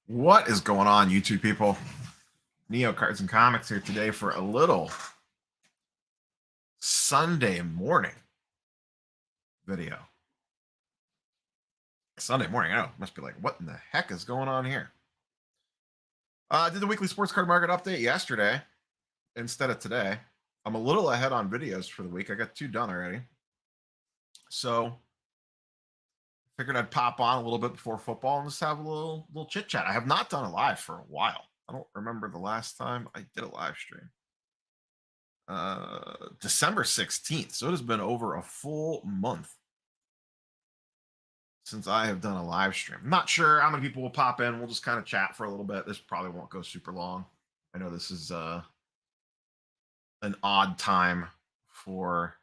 What is going on, YouTube people? Neo Cards and Comics here today for a little Sunday morning video. Sunday morning, I know. Must be like, what in the heck is going on here? I did the weekly sports card market update yesterday instead of today. I'm a little ahead on videos for the week. I got 2 done already. So figured I'd pop on a little bit before football and just have a little chit chat. I have not done a live for a while. I don't remember the last time I did a live stream. December 16th. So it has been over a full month since I have done a live stream. I'm not sure how many people will pop in. We'll just kind of chat for a little bit. This probably won't go super long. I know this is an odd time for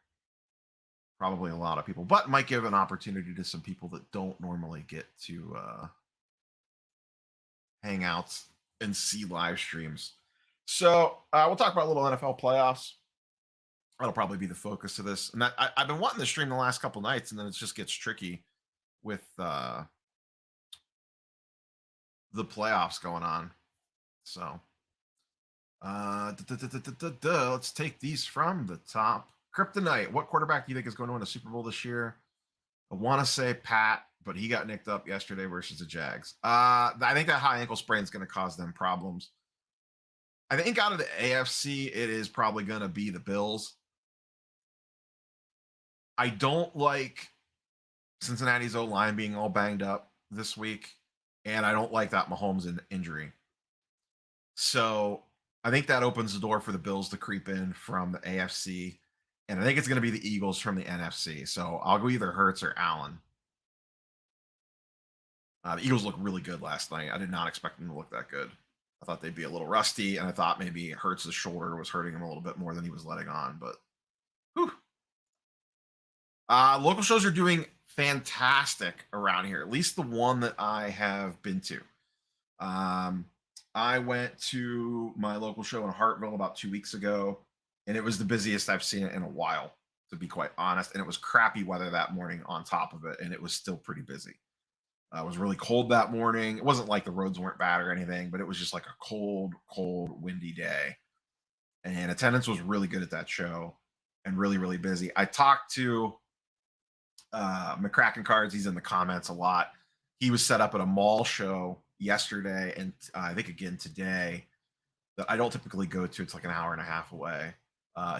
probably a lot of people, but might give an opportunity to some people that don't normally get to hang out and see live streams. So we'll talk about a little NFL playoffs. That'll probably be the focus of this. And I've been wanting to stream the last couple nights, and then it just gets tricky with the playoffs going on. So let's take these from the top. Kryptonite, what quarterback do you think is going to win a Super Bowl this year? I want to say Pat, but he got nicked up yesterday versus the Jags. I think that high ankle sprain is going to cause them problems. I think out of the AFC, it is probably going to be the Bills. I don't like Cincinnati's O-line being all banged up this week, and I don't like that Mahomes injury. So I think that opens the door for the Bills to creep in from the AFC, and I think it's going to be the Eagles from the NFC. So I'll go either Hurts or Allen. The Eagles looked really good last night. I did not expect them to look that good. I thought they'd be a little rusty, and I thought maybe Hurts' shoulder was hurting him a little bit more than he was letting on, but whew. Local shows are doing fantastic around here, at least the one that I have been to. I went to my local show in Hartville about 2 weeks ago, and it was the busiest I've seen it in a while, to be quite honest. And it was crappy weather that morning on top of it, and it was still pretty busy. It was really cold that morning. It wasn't like the roads weren't bad or anything, but it was just like a cold, windy day. And attendance was really good at that show and really, really busy. I talked to McCracken Cards. He's in the comments a lot. He was set up at a mall show yesterday, and I think again today, that I don't typically go to. It's like an hour and a half away.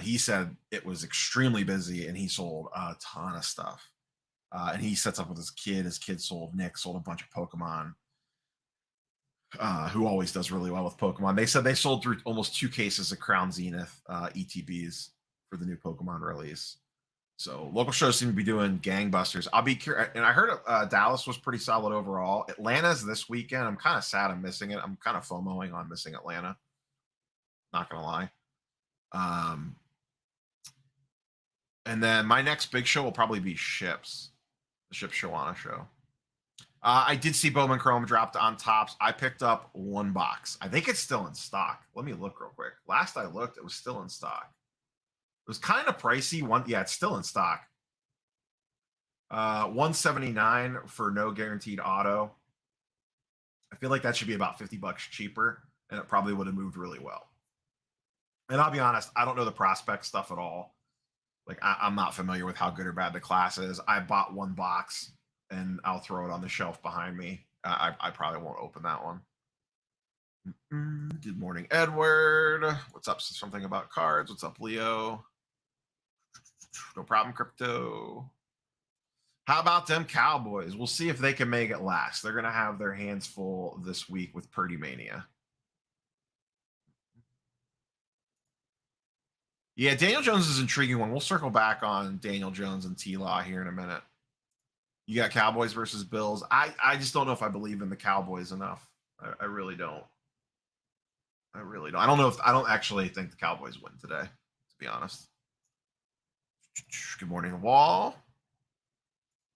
He said it was extremely busy, and he sold a ton of stuff. And he sets up with his kid. His kid Nick sold a bunch of Pokemon, who always does really well with Pokemon. They said they sold through almost 2 cases of Crown Zenith ETBs for the new Pokemon release. So local shows seem to be doing gangbusters. I'll be curious. And I heard Dallas was pretty solid overall. Atlanta's this weekend. I'm kind of sad I'm missing it. I'm kind of FOMOing on missing Atlanta. Not going to lie. And then my next big show will probably be Ships. The Ship Shawana show. I did see Bowman Chrome dropped on Tops. I picked up 1 box. I think it's still in stock. Let me look real quick. Last I looked, it was still in stock. It was kind of pricey. Yeah, it's still in stock. $179 for no guaranteed auto. I feel like that should be about $50 cheaper, and it probably would have moved really well. And I'll be honest, I don't know the prospect stuff at all. Like, I'm not familiar with how good or bad the class is. I bought 1 box, and I'll throw it on the shelf behind me. I probably won't open that one. Good morning, Edward. What's up? Something about cards. What's up, Leo? No problem, Crypto. How about them Cowboys? We'll see if they can make it last. They're going to have their hands full this week with Purdy Mania. Yeah, Daniel Jones is an intriguing one. We'll circle back on Daniel Jones and T-Law here in a minute. You got Cowboys versus Bills. I just don't know if I believe in the Cowboys enough. I really don't. I really don't. I don't actually think the Cowboys win today, to be honest. Good morning, Wall.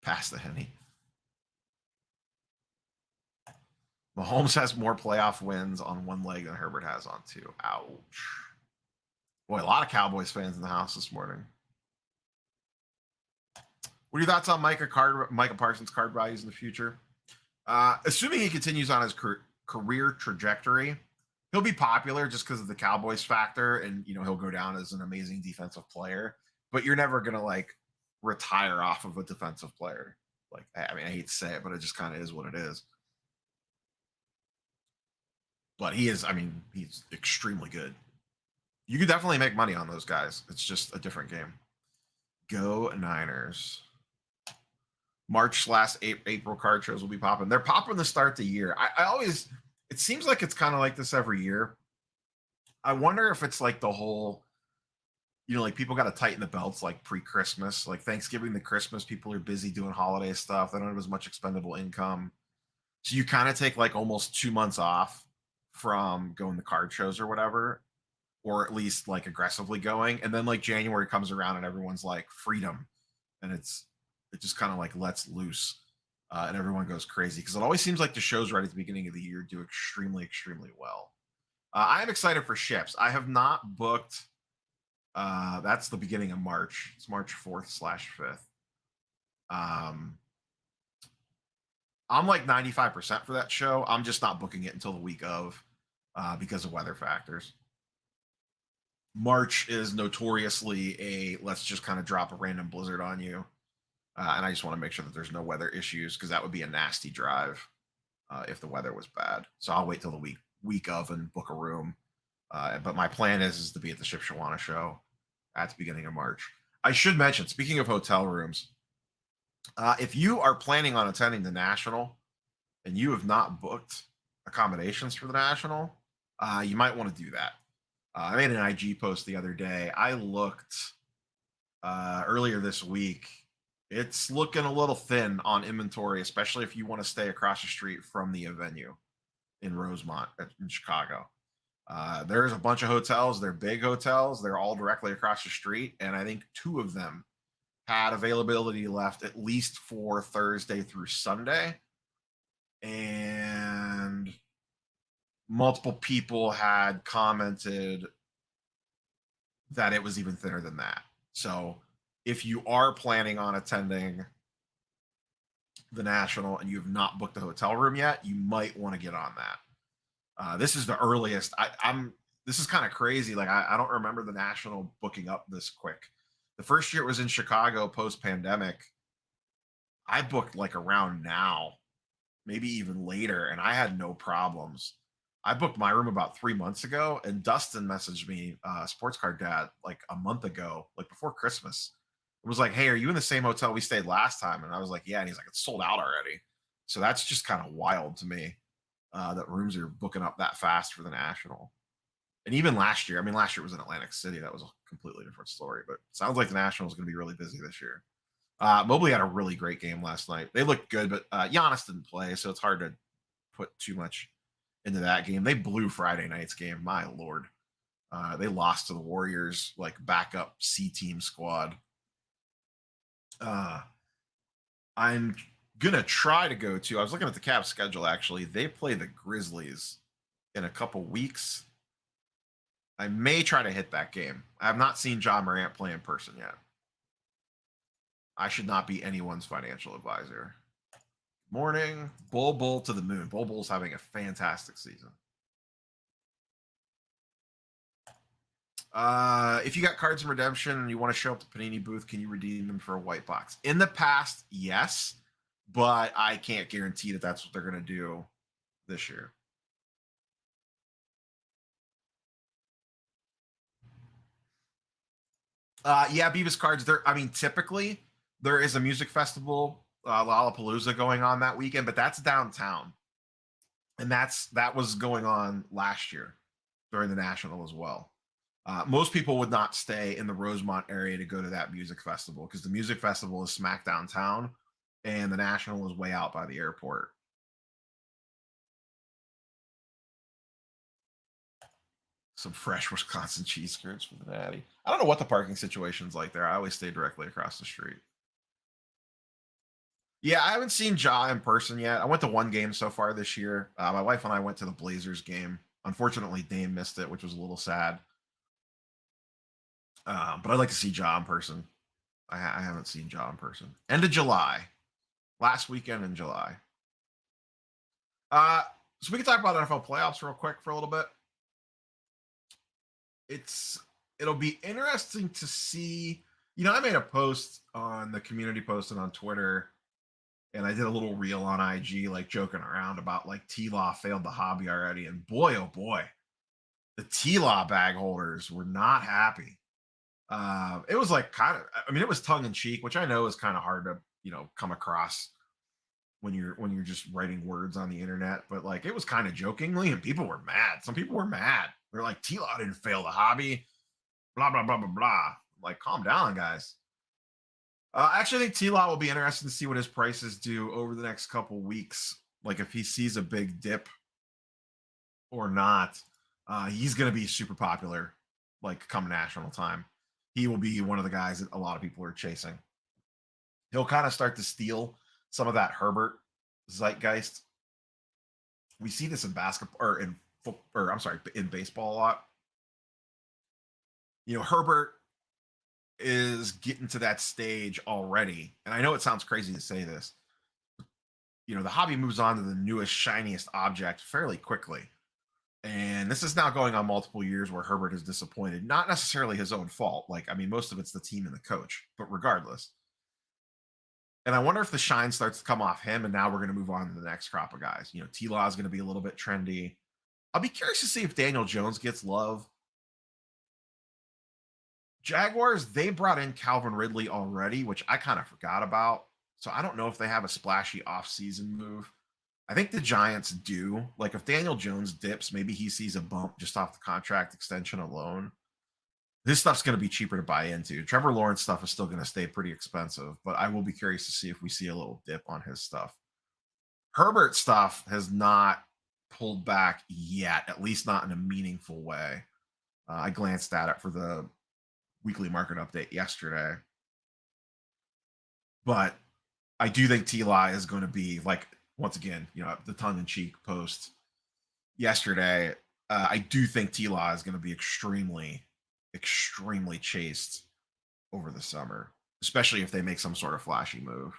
Pass the Henny. Mahomes has more playoff wins on 1 leg than Herbert has on 2. Ouch. Boy, a lot of Cowboys fans in the house this morning. What are your thoughts on Micah Parsons' card values in the future? Assuming he continues on his career trajectory, he'll be popular just because of the Cowboys factor, and he'll go down as an amazing defensive player. But you're never gonna like retire off of a defensive player. Like, I mean, I hate to say it, but it just kind of is what it is. But he is, I mean, he's extremely good. You could definitely make money on those guys. It's just a different game. Go Niners. March/April card shows will be popping. They're popping to start the year. I always, it seems like it's kind of like this every year. I wonder if it's like the whole, like people got to tighten the belts like pre-Christmas, like Thanksgiving to Christmas. People are busy doing holiday stuff. They don't have as much expendable income. So you kind of take like almost 2 months off from going to card shows or whatever, or at least like aggressively going. And then like January comes around and everyone's like freedom. And it just kind of like lets loose. And everyone goes crazy because it always seems like the shows right at the beginning of the year do extremely, extremely well. I am excited for ships. I have not booked. That's the beginning of March. It's March 4th/5th. I'm like 95% for that show. I'm just not booking it until the week of because of weather factors. March is notoriously a let's just kind of drop a random blizzard on you. And I just want to make sure that there's no weather issues because that would be a nasty drive if the weather was bad. So I'll wait till the week of and book a room. But my plan is to be at the Shipshewana show at the beginning of March. I should mention, speaking of hotel rooms, if you are planning on attending the National and you have not booked accommodations for the National, you might want to do that. I made an IG post the other day. I looked earlier this week. It's looking a little thin on inventory, especially if you want to stay across the street from the venue in Rosemont in Chicago. There's a bunch of hotels. They're big hotels. They're all directly across the street. And I think 2 of them had availability left at least for Thursday through Sunday. And multiple people had commented that it was even thinner than that. So if you are planning on attending the National and you have not booked a hotel room yet, you might want to get on that. This is the earliest. This is kind of crazy. Like I don't remember the National booking up this quick. The first year it was in Chicago post-pandemic. I booked like around now, maybe even later, and I had no problems. I booked my room about 3 months ago, and Dustin messaged me, Sports Card Dad, like a month ago, like before Christmas. It was like, hey, are you in the same hotel we stayed last time? And I was like, yeah. And he's like, it's sold out already. So that's just kind of wild to me that rooms are booking up that fast for the National. And even last year, last year was in Atlantic City. That was a completely different story. But it sounds like the National is going to be really busy this year. Mobley had a really great game last night. They looked good, but Giannis didn't play, so it's hard to put too much into that game. They blew Friday night's game. My Lord. They lost to the Warriors, like backup C team squad. I'm gonna try to go to. I was looking at the Cavs schedule. Actually, they play the Grizzlies in a couple weeks. I may try to hit that game. I have not seen Ja Morant play in person yet. I should not be anyone's financial advisor. Morning, Bull to the moon. Bull's having a fantastic season. If you got cards in redemption and you want to show up to Panini booth, can you redeem them for a white box? In the past, yes, but I can't guarantee that that's what they're going to do this year. Yeah, Beavis cards. Typically there is a music festival, Lollapalooza, going on that weekend, but that's downtown, and that was going on last year during the National as well. Most people would not stay in the Rosemont area to go to that music festival because the music festival is smack downtown, and the National is way out by the airport. Some fresh Wisconsin cheese curds for the Natty. I don't know what the parking situation's like there. I always stay directly across the street. Yeah, I haven't seen Ja in person yet. I went to one game so far this year. My wife and I went to the Blazers game. Unfortunately, Dame missed it, which was a little sad. But I'd like to see Ja in person. I haven't seen Ja in person. End of July. Last weekend in July. So we can talk about NFL playoffs real quick for a little bit. It'll be interesting to see. I made a post on the community post and on Twitter, and I did a little reel on IG, like joking around about like T-Law failed the hobby already. And boy, oh boy, the T-Law bag holders were not happy. It was like it was tongue in cheek, which I know is kind of hard to, come across when you're just writing words on the internet, but like it was kind of jokingly, and people were mad. Some people were mad. They're like, T-Law didn't fail the hobby, blah blah blah blah blah. Like, calm down, guys. I actually think T-Law will be interested to see what his prices do over the next couple weeks. Like if he sees a big dip or not. He's going to be super popular, like come national time. He will be one of the guys that a lot of people are chasing. He'll kind of start to steal some of that Herbert zeitgeist. We see this in basketball in baseball a lot. Herbert is getting to that stage already. And I know it sounds crazy to say this. The hobby moves on to the newest, shiniest object fairly quickly. And this is now going on multiple years where Herbert is disappointed. Not necessarily his own fault. Most of it's the team and the coach, but regardless. And I wonder if the shine starts to come off him, and now we're going to move on to the next crop of guys. T-Law is going to be a little bit trendy. I'll be curious to see if Daniel Jones gets love. Jaguars, they brought in Calvin Ridley already, which I kind of forgot about. So I don't know if they have a splashy offseason move. I think the Giants do. Like if Daniel Jones dips, maybe he sees a bump just off the contract extension alone. This stuff's going to be cheaper to buy into. Trevor Lawrence stuff is still going to stay pretty expensive, but I will be curious to see if we see a little dip on his stuff. Herbert stuff has not pulled back yet, at least not in a meaningful way. I glanced at it for the weekly market update yesterday. But I do think T-Law is going to be, like, once again, the tongue-in-cheek post yesterday, I do think T-Law is going to be extremely chased over the summer, especially if they make some sort of flashy move.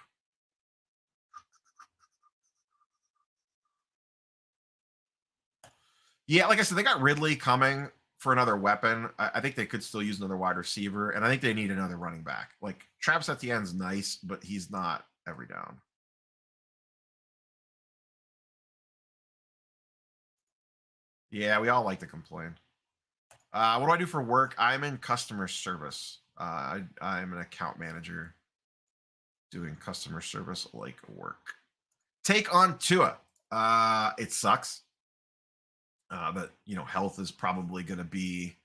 Yeah, like I said, they got Ridley coming for another weapon. I think they could still use another wide receiver, and I think they need another running back. Like Travis Etienne's nice, but he's not every down. Yeah, we all like to complain. What do I do for work? I'm in customer service. I'm an account manager doing customer service like work. Take on Tua. It sucks. But health is probably going to be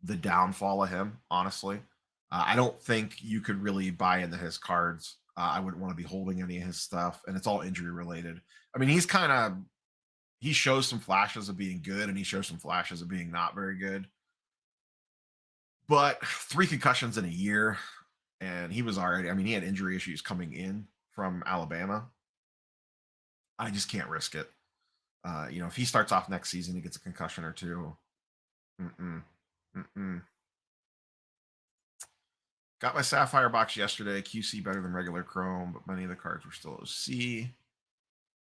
the downfall of him. Honestly, I don't think you could really buy into his cards. I wouldn't want to be holding any of his stuff, and it's all injury related. I mean, he shows some flashes of being good, and he shows some flashes of being not very good. But 3 concussions in a year, and he was already. I mean, he had injury issues coming in from Alabama. I just can't risk it. If he starts off next season, he gets a concussion or two. Got my Sapphire box yesterday. QC better than regular Chrome, but many of the cards were still OC.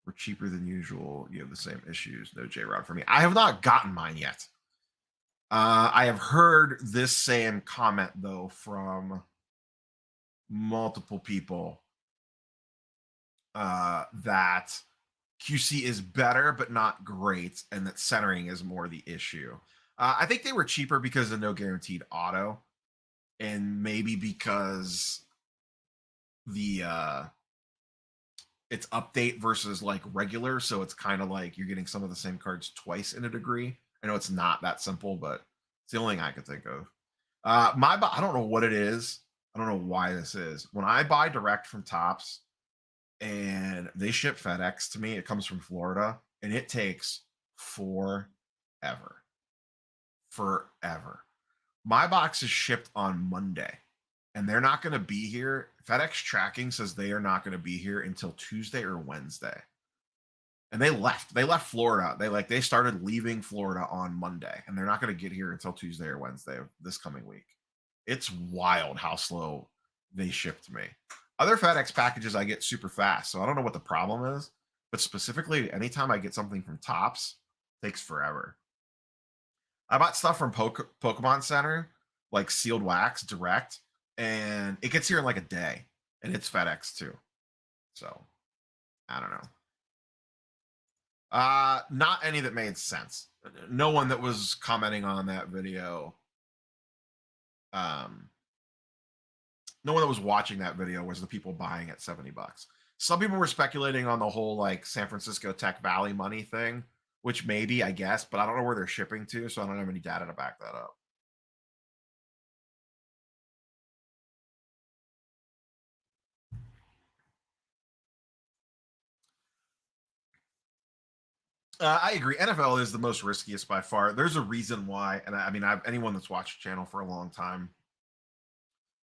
Were cheaper than usual. You have the same issues. No J-Rod for me. I have not gotten mine yet. I have heard this same comment, though, from multiple people that QC is better, but not great, and that centering is more the issue. I think they were cheaper because of no guaranteed auto, and maybe because the it's update versus like regular, so it's kind of like you're getting some of the same cards twice in a degree. I know it's not that simple, but it's the only thing I could think of. I don't know what it is. I don't know why this is. When I buy direct from Topps and they ship FedEx to me, it comes from Florida, and it takes forever. My box is shipped on Monday, and they're not going to be here. FedEx tracking says they are not going to be here until Tuesday or Wednesday. And they left Florida. They started leaving Florida on Monday, and they're not going to get here until Tuesday or Wednesday of this coming week. It's wild how slow they shipped me. Other FedEx packages I get super fast, so I don't know what the problem is, but specifically, anytime I get something from Tops, takes forever. I bought stuff from Pokemon Center, like sealed wax direct, and it gets here in like a day, and it's FedEx too. So I don't know. Not any that made sense. No one that was commenting on that video. No one that was watching that video was the people buying at $70. Some people were speculating on the whole like San Francisco Tech Valley money thing, which maybe, I guess, but I don't know where they're shipping to, so I don't have any data to back that up. I agree. NFL is the most riskiest by far. There's a reason why, and I mean, anyone that's watched the channel for a long time,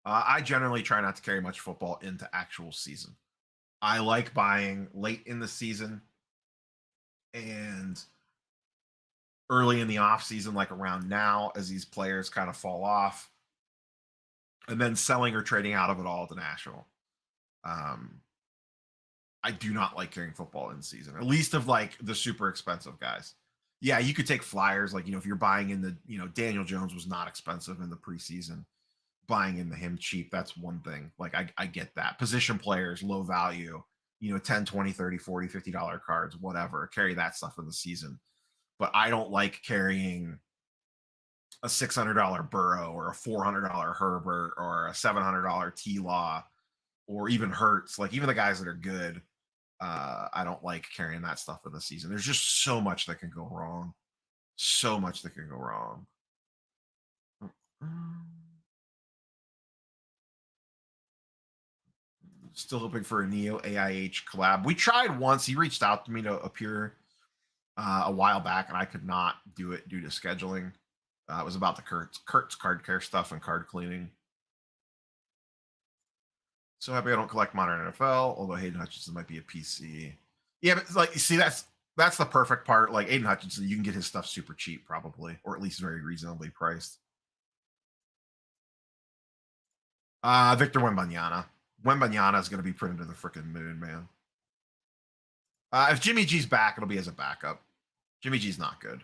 I generally try not to carry much football into actual season. I like buying late in the season and early in the off season, like around now, as these players kind of fall off, and then selling or trading out of it all to national. I do not like carrying football in season, at least of like the super expensive guys. Yeah, you could take flyers, like, if you're buying in the, Daniel Jones was not expensive in the preseason. Buying into him cheap, that's one thing. Like, I get that. Position players, low value, 10, 20, 30, 40, $50 cards, whatever. Carry that stuff in the season. But I don't like carrying a $600 Burrow or a $400 Herbert or a $700 T-Law or even Hurts. Like, even the guys that are good, I don't like carrying that stuff in the season. There's just so much that can go wrong. So much that can go wrong. Still hoping for a Neo AIH collab. We tried once. He reached out to me to appear a while back, and I could not do it due to scheduling. It was about the Kurtz card care stuff and card cleaning. So happy I don't collect modern NFL, although Hayden Hutchinson might be a PC. Yeah, but like, you see, that's the perfect part. Like, Aiden Hutchinson, you can get his stuff super cheap, probably, or at least very reasonably priced. Victor Wembanyama. Wembanyama is going to be put into the freaking moon, man. If Jimmy G's back, it'll be as a backup. Jimmy G's not good.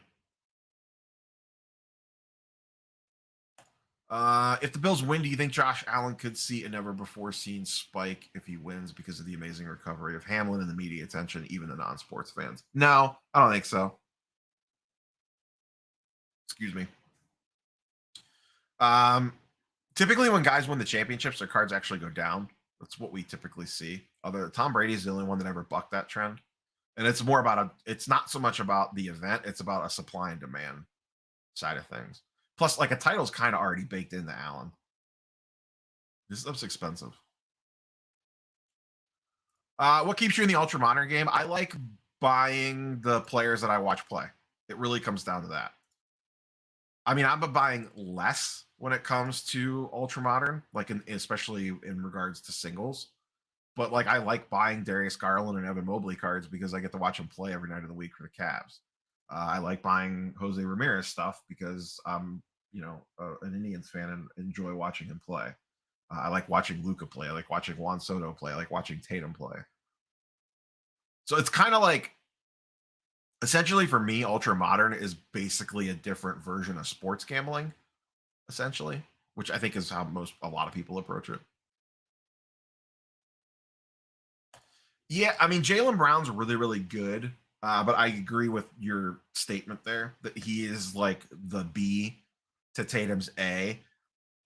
If the Bills win, do you think Josh Allen could see a never before seen spike if he wins because of the amazing recovery of Hamlin and the media attention, even the non-sports fans? No, I don't think so. Excuse me. Typically when guys win the championships, their cards actually go down. That's what we typically see. Tom Brady's the only one that ever bucked that trend. And it's more about it's not so much about the event, it's about a supply and demand side of things. Plus, like, a title's kind of already baked into Allen. This stuff's expensive. What keeps you in the ultra modern game? I like buying the players that I watch play. It really comes down to that. I mean, I'm buying less when it comes to ultra modern, like especially in regards to singles. But like, I like buying Darius Garland and Evan Mobley cards because I get to watch them play every night of the week for the Cavs. I like buying Jose Ramirez stuff because I'm, an Indians fan and enjoy watching him play. I like watching Luka play. I like watching Juan Soto play. I like watching Tatum play. So it's kind of like, essentially for me, ultra modern is basically a different version of sports gambling, essentially, which I think is how a lot of people approach it. Yeah, I mean, Jaylen Brown's really, really good, but I agree with your statement there that he is like the B to Tatum's A,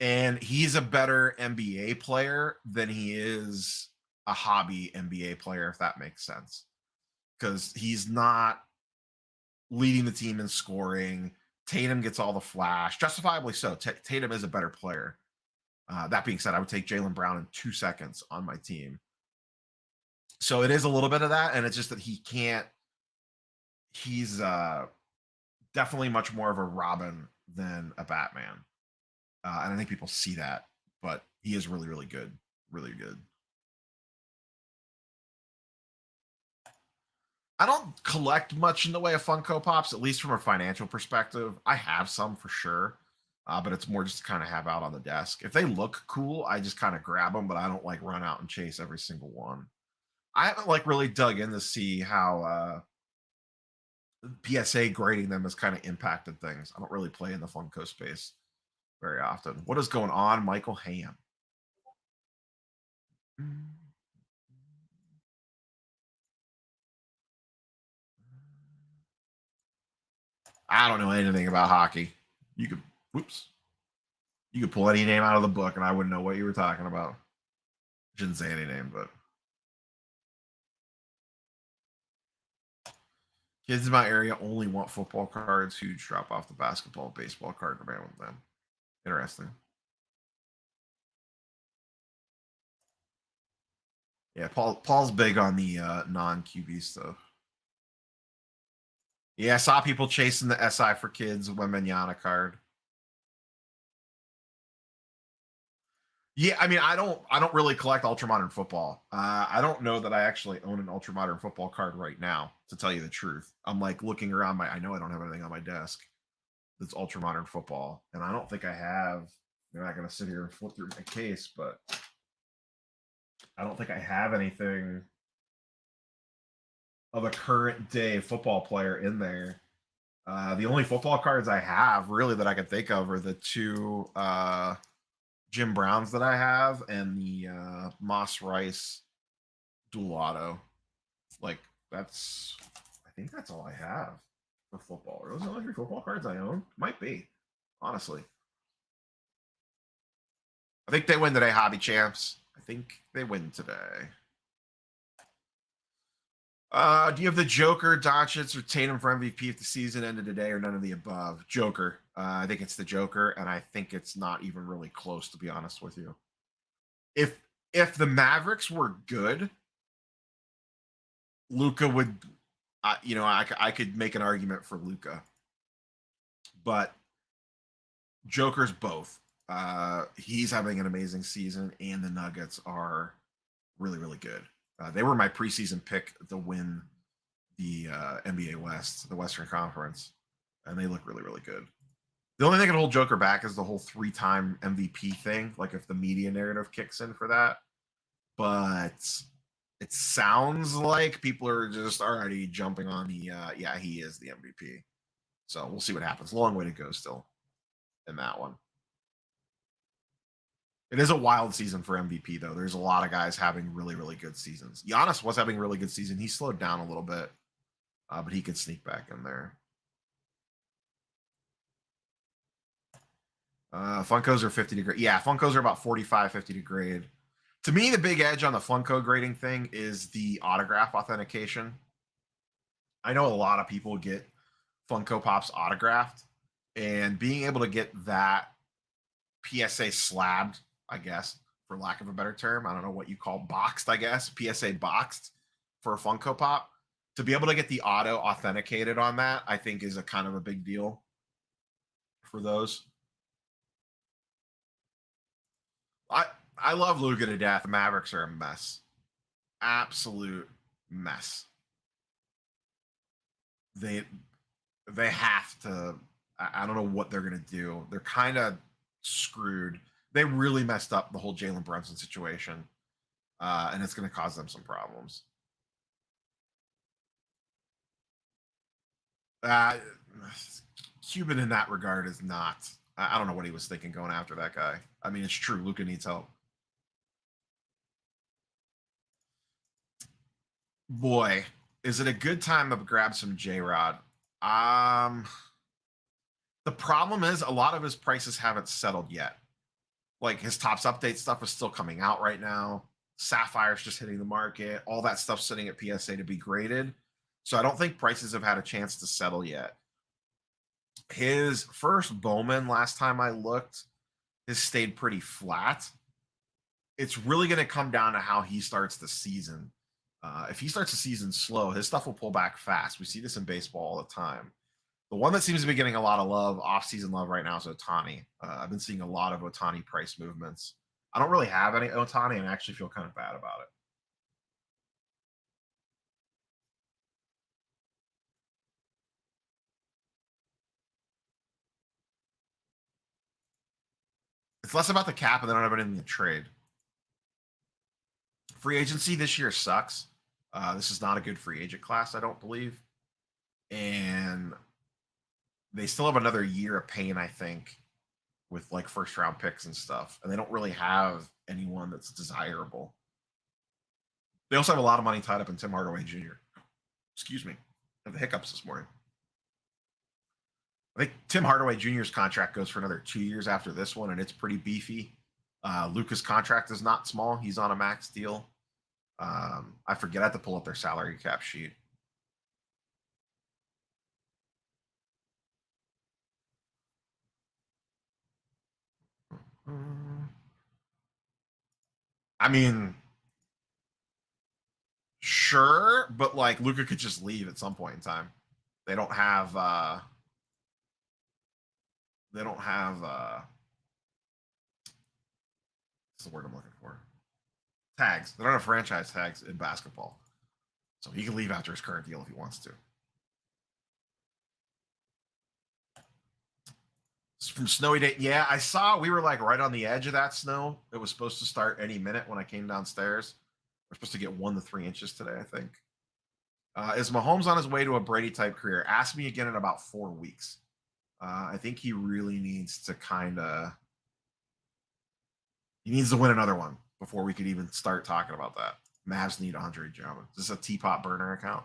and he's a better NBA player than he is a hobby NBA player, if that makes sense, because he's not leading the team in scoring. Tatum gets all the flash, justifiably so. Tatum is a better player. That being said, I would take Jaylen Brown in 2 seconds on my team. So it is a little bit of that, and it's just that he can't. He's definitely much more of a Robin than a Batman, and I think people see that. But he is really, really good, really good. I don't collect much in the way of Funko Pops, at least from a financial perspective. I have some for sure, but it's more just to kind of have out on the desk. If they look cool, I just kind of grab them, but I don't like run out and chase every single one. I haven't like really dug in to see how PSA grading them has kind of impacted things. I don't really play in the Funko space very often. What is going on, Michael Ham? I don't know anything about hockey. You could, whoops, you could pull any name out of the book, and I wouldn't know what you were talking about. Shouldn't say any name, but kids in my area only want football cards. Huge drop off the basketball, baseball card demand with them. Interesting. Yeah, Paul's big on the non QB stuff. Yeah, I saw people chasing the SI for kids Wembanyama card. Yeah, I mean, I don't really collect Ultra Modern Football. I don't know that I actually own an Ultra Modern Football card right now, to tell you the truth. I'm like looking around I know I don't have anything on my desk that's Ultra Modern Football, and I don't think I have. I'm not gonna sit here and flip through my case, but I don't think I have anything of a current day football player in there. The only football cards I have really that I can think of are the two Jim Browns that I have and the Moss Rice dual auto. Like that's, I think that's all I have for football. Are those the only three football cards I own? Might be, honestly. I think they win today, Hobby Champs. I think they win today. Do you have the Joker, Doncic, or Tatum for MVP if the season ended today, or none of the above? Joker. I think it's the Joker, and I think it's not even really close, to be honest with you. If the Mavericks were good, Luka would, I could make an argument for Luka, but Joker's both. He's having an amazing season, and the Nuggets are really, really good. They were my preseason pick to win the NBA West, the Western Conference, and they look really, really good. The only thing that can hold Joker back is the whole 3-time MVP thing. Like if the media narrative kicks in for that, but it sounds like people are just already jumping on the yeah, he is the MVP. So we'll see what happens. Long way to go still in that one. It is a wild season for MVP though. There's a lot of guys having really, really good seasons. Giannis was having a really good season. He slowed down a little bit, but he could sneak back in there. Funkos are 50 to grade. Yeah, Funkos are about 45, 50 to grade. To me, the big edge on the Funko grading thing is the autograph authentication. I know a lot of people get Funko Pops autographed, and being able to get that PSA slabbed, I guess, for lack of a better term, I don't know what you call boxed, I guess, PSA boxed for a Funko Pop. To be able to get the auto authenticated on that, I think is a kind of a big deal for those. I love Luka to death. The Mavericks are a mess. Absolute mess. They have to. I don't know what they're gonna do. They're kind of screwed. They really messed up the whole Jalen Brunson situation, and it's gonna cause them some problems. Cuban in that regard is not. I don't know what he was thinking going after that guy. I mean, it's true. Luka needs help. Boy, is it a good time to grab some J Rod? The problem is a lot of his prices haven't settled yet. Like his Tops Update stuff is still coming out right now. Sapphire's just hitting the market. All that stuff's sitting at PSA to be graded. So I don't think prices have had a chance to settle yet. His first Bowman, last time I looked, has stayed pretty flat. It's really going to come down to how he starts the season. If he starts the season slow, his stuff will pull back fast. We see this in baseball all the time. The one that seems to be getting a lot of love, off-season love right now is Ohtani. I've been seeing a lot of Ohtani price movements. I don't really have any Ohtani and I actually feel kind of bad about it. It's less about the cap and they don't have anything to trade. Free agency this year sucks. This is not a good free agent class, I don't believe. And they still have another year of pain, I think, with like first round picks and stuff. And they don't really have anyone that's desirable. They also have a lot of money tied up in Tim Hardaway Jr. Excuse me. I have the hiccups this morning. I think Tim Hardaway Jr.'s contract goes for another 2 years after this one, and it's pretty beefy. Luka's contract is not small. He's on a max deal. I forget. I have to pull up their salary cap sheet. I mean, sure, but like Luka could just leave at some point in time. They don't have what's the word I'm looking for? Tags. They don't have franchise tags in basketball. So he can leave after his current deal if he wants to. From snowy day. Yeah, I saw we were like right on the edge of that snow. It was supposed to start any minute when I came downstairs. We're supposed to get 1 to 3 inches today, I think. Is Mahomes on his way to a Brady type career? Ask me again in about 4 weeks. I think he really needs to he needs to win another one before we could even start talking about that. Mavs need Andre Drummond. Is this a teapot burner account?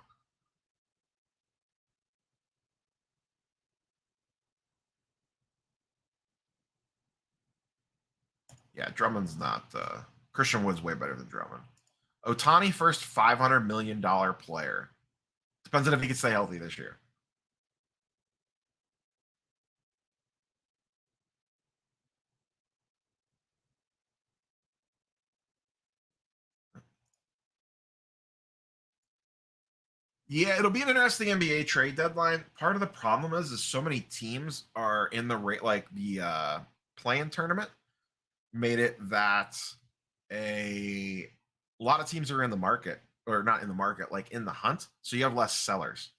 Yeah, Drummond's not. Christian Wood's way better than Drummond. Ohtani, first $500 million player. Depends on if he can stay healthy this year. Yeah, it'll be an interesting NBA trade deadline. Part of the problem is so many teams are in the rate, like the play-in tournament made it that a lot of teams are in the market, or not in the market, like in the hunt. So you have less sellers.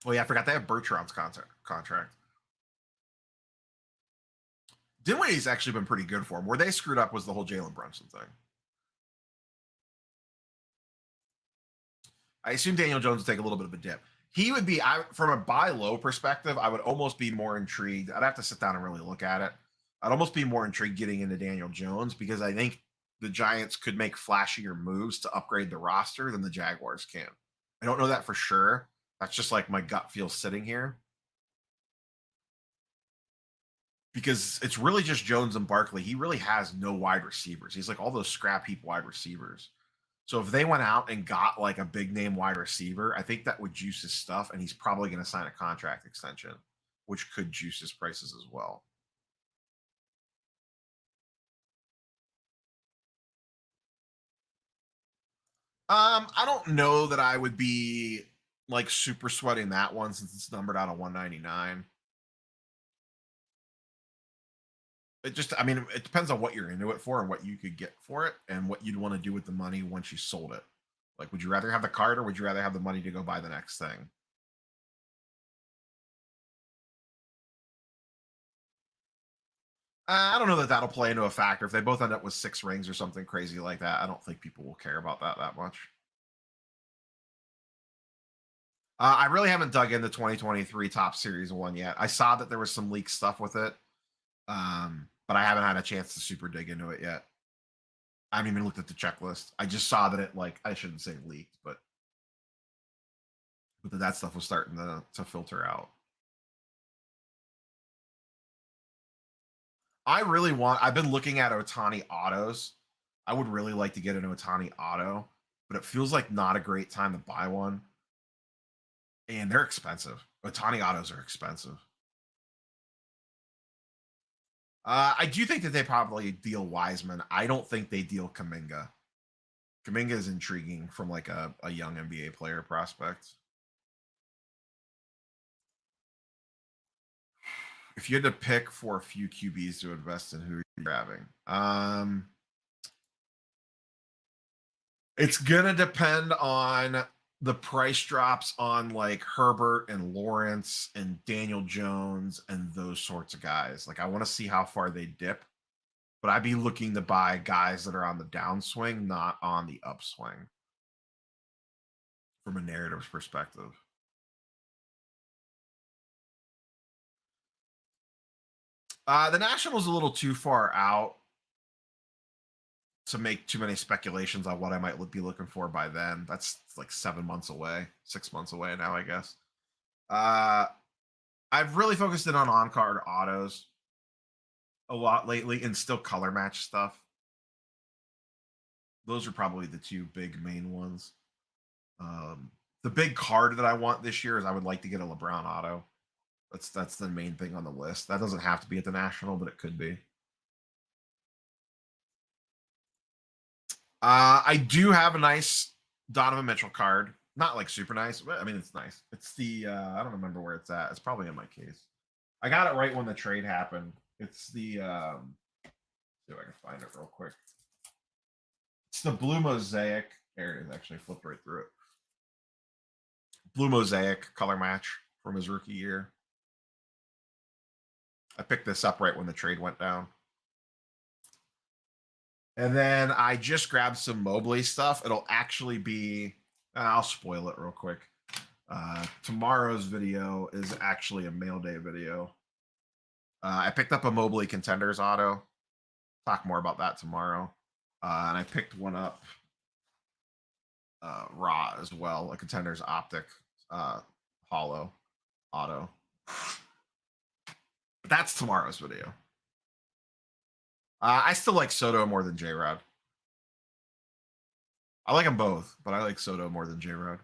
Oh yeah, I forgot they have Bertrand's contract. Dinwiddie's actually been pretty good for him. Where they screwed up was the whole Jalen Brunson thing. I assume Daniel Jones would take a little bit of a dip. He would be, from a buy low perspective, I would almost be more intrigued. I'd have to sit down and really look at it. I'd almost be more intrigued getting into Daniel Jones because I think the Giants could make flashier moves to upgrade the roster than the Jaguars can. I don't know that for sure. That's just like my gut feel sitting here. Because it's really just Jones and Barkley. He really has no wide receivers. He's like all those scrap heap wide receivers. So if they went out and got like a big name wide receiver, I think that would juice his stuff, and he's probably going to sign a contract extension, which could juice his prices as well. I don't know that I would be like super sweating that one since it's numbered out of 199. It just, I mean, it depends on what you're into it for and what you could get for it and what you'd want to do with the money once you sold it. Like, would you rather have the card or would you rather have the money to go buy the next thing? I don't know that that'll play into a factor. If they both end up with 6 rings or something crazy like that, I don't think people will care about that much. I really haven't dug into 2023 Top Series 1 yet. I saw that there was some leaked stuff with it, but I haven't had a chance to super dig into it yet. I haven't even looked at the checklist. I just saw that it, like, I shouldn't say leaked, but that stuff was starting to filter out. I've been looking at Ohtani autos. I would really like to get an Ohtani auto, but it feels like not a great time to buy one. And they're expensive. Ohtani autos are expensive. I do think that they probably deal Wiseman. I don't think they deal Kuminga. Kuminga is intriguing from like a young NBA player prospect. If you had to pick for a few QBs to invest in, who are you grabbing? It's gonna depend on the price drops on like Herbert and Lawrence and Daniel Jones and those sorts of guys. Like I want to see how far they dip, but I'd be looking to buy guys that are on the downswing, not on the upswing from a narrative perspective. The Nationals a little too far out to make too many speculations on what I might be looking for by then. That's like 7 months away, 6 months away now, I guess. I've really focused in on card autos a lot lately and still color match stuff. Those are probably the two big main ones. The big card that I want this year is I would like to get a LeBron auto. That's the main thing on the list. That doesn't have to be at the National, but it could be. I do have a nice Donovan Mitchell card. Not like super nice, but I mean it's nice. It's the I don't remember where it's at. It's probably in my case. I got it right when the trade happened. It's the see if I can find it real quick. It's the blue mosaic. There it is. Actually, flipped right through it. Blue mosaic color match from his rookie year. I picked this up right when the trade went down. And then I just grabbed some Mobley stuff. It'll actually be, I'll spoil it real quick. Tomorrow's video is actually a mail day video. I picked up a Mobley Contenders auto. Talk more about that tomorrow. And I picked one up raw as well, a Contenders Optic hollow auto. But that's tomorrow's video. I still like Soto more than J-Rod. I like them both, but I like Soto more than J-Rod.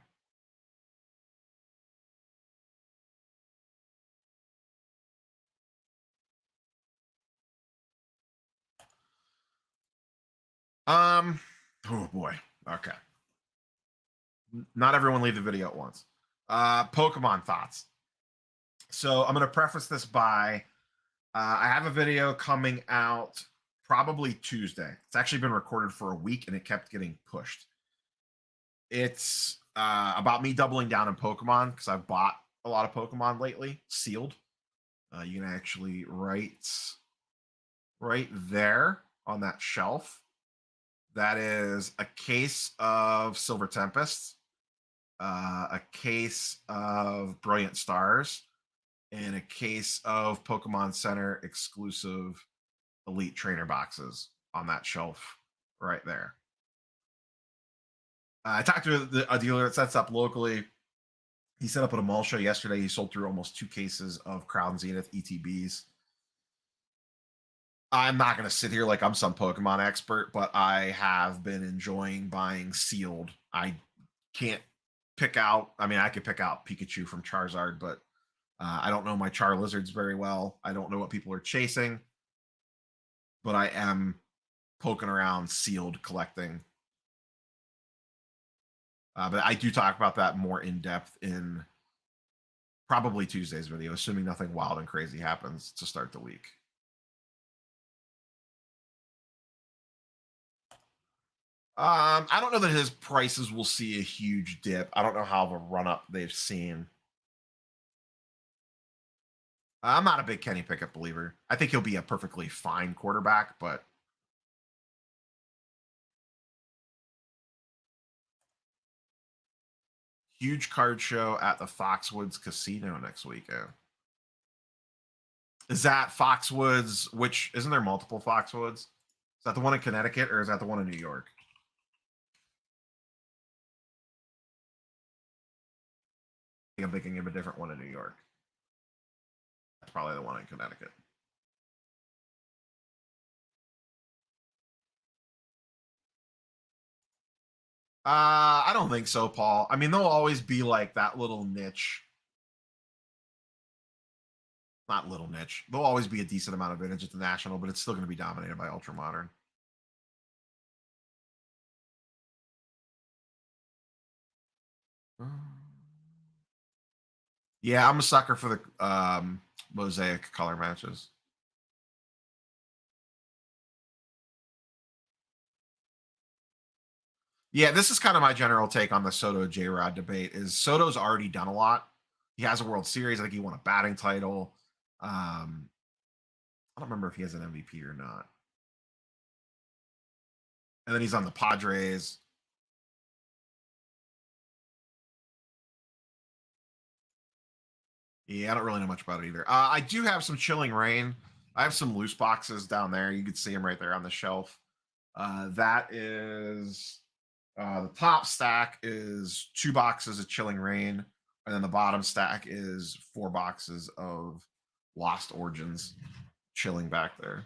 Oh boy. Okay. Not everyone leave the video at once. Pokemon thoughts. So I'm going to preface this by I have a video coming out probably Tuesday. It's actually been recorded for a week and it kept getting pushed. It's about me doubling down on Pokemon because I've bought a lot of Pokemon lately, sealed. You can actually write right there on that shelf. That is a case of Silver Tempest, a case of Brilliant Stars, and a case of Pokemon Center exclusive Elite Trainer boxes on that shelf right there. I talked to a dealer that sets up locally. He set up at a mall show yesterday. He sold through almost 2 cases of Crown Zenith ETBs. I'm not going to sit here like I'm some Pokemon expert, but I have been enjoying buying sealed. I can't pick out, I mean, I could pick out Pikachu from Charizard, but I don't know my Charizards very well. I don't know what people are chasing, but I am poking around sealed collecting. But I do talk about that more in depth in probably Tuesday's video, assuming nothing wild and crazy happens to start the week. I don't know that his prices will see a huge dip. I don't know how of a run up they've seen. I'm not a big Kenny Pickett believer. I think he'll be a perfectly fine quarterback, but huge card show at the Foxwoods Casino next weekend. Is that Foxwoods? Which isn't there multiple Foxwoods? Is that the one in Connecticut or is that the one in New York? I think I'm thinking of a different one in New York. That's probably the one in Connecticut. I don't think so, Paul. I mean, there'll always be like that little niche. Not little niche. There'll always be a decent amount of vintage at the National, but it's still going to be dominated by ultra modern. Yeah, I'm a sucker for the mosaic color matches. Yeah, this is kind of my general take on the Soto J-Rod debate. Is Soto's already done a lot. He has a World Series. I think he won a batting title. I don't remember if he has an MVP or not. And then he's on the Padres. Yeah, I don't really know much about it either. I do have some Chilling Rain. I have some loose boxes down there. You can see them right there on the shelf. That is the top stack is 2 boxes of Chilling Rain, and then the bottom stack is 4 boxes of Lost Origins chilling back there.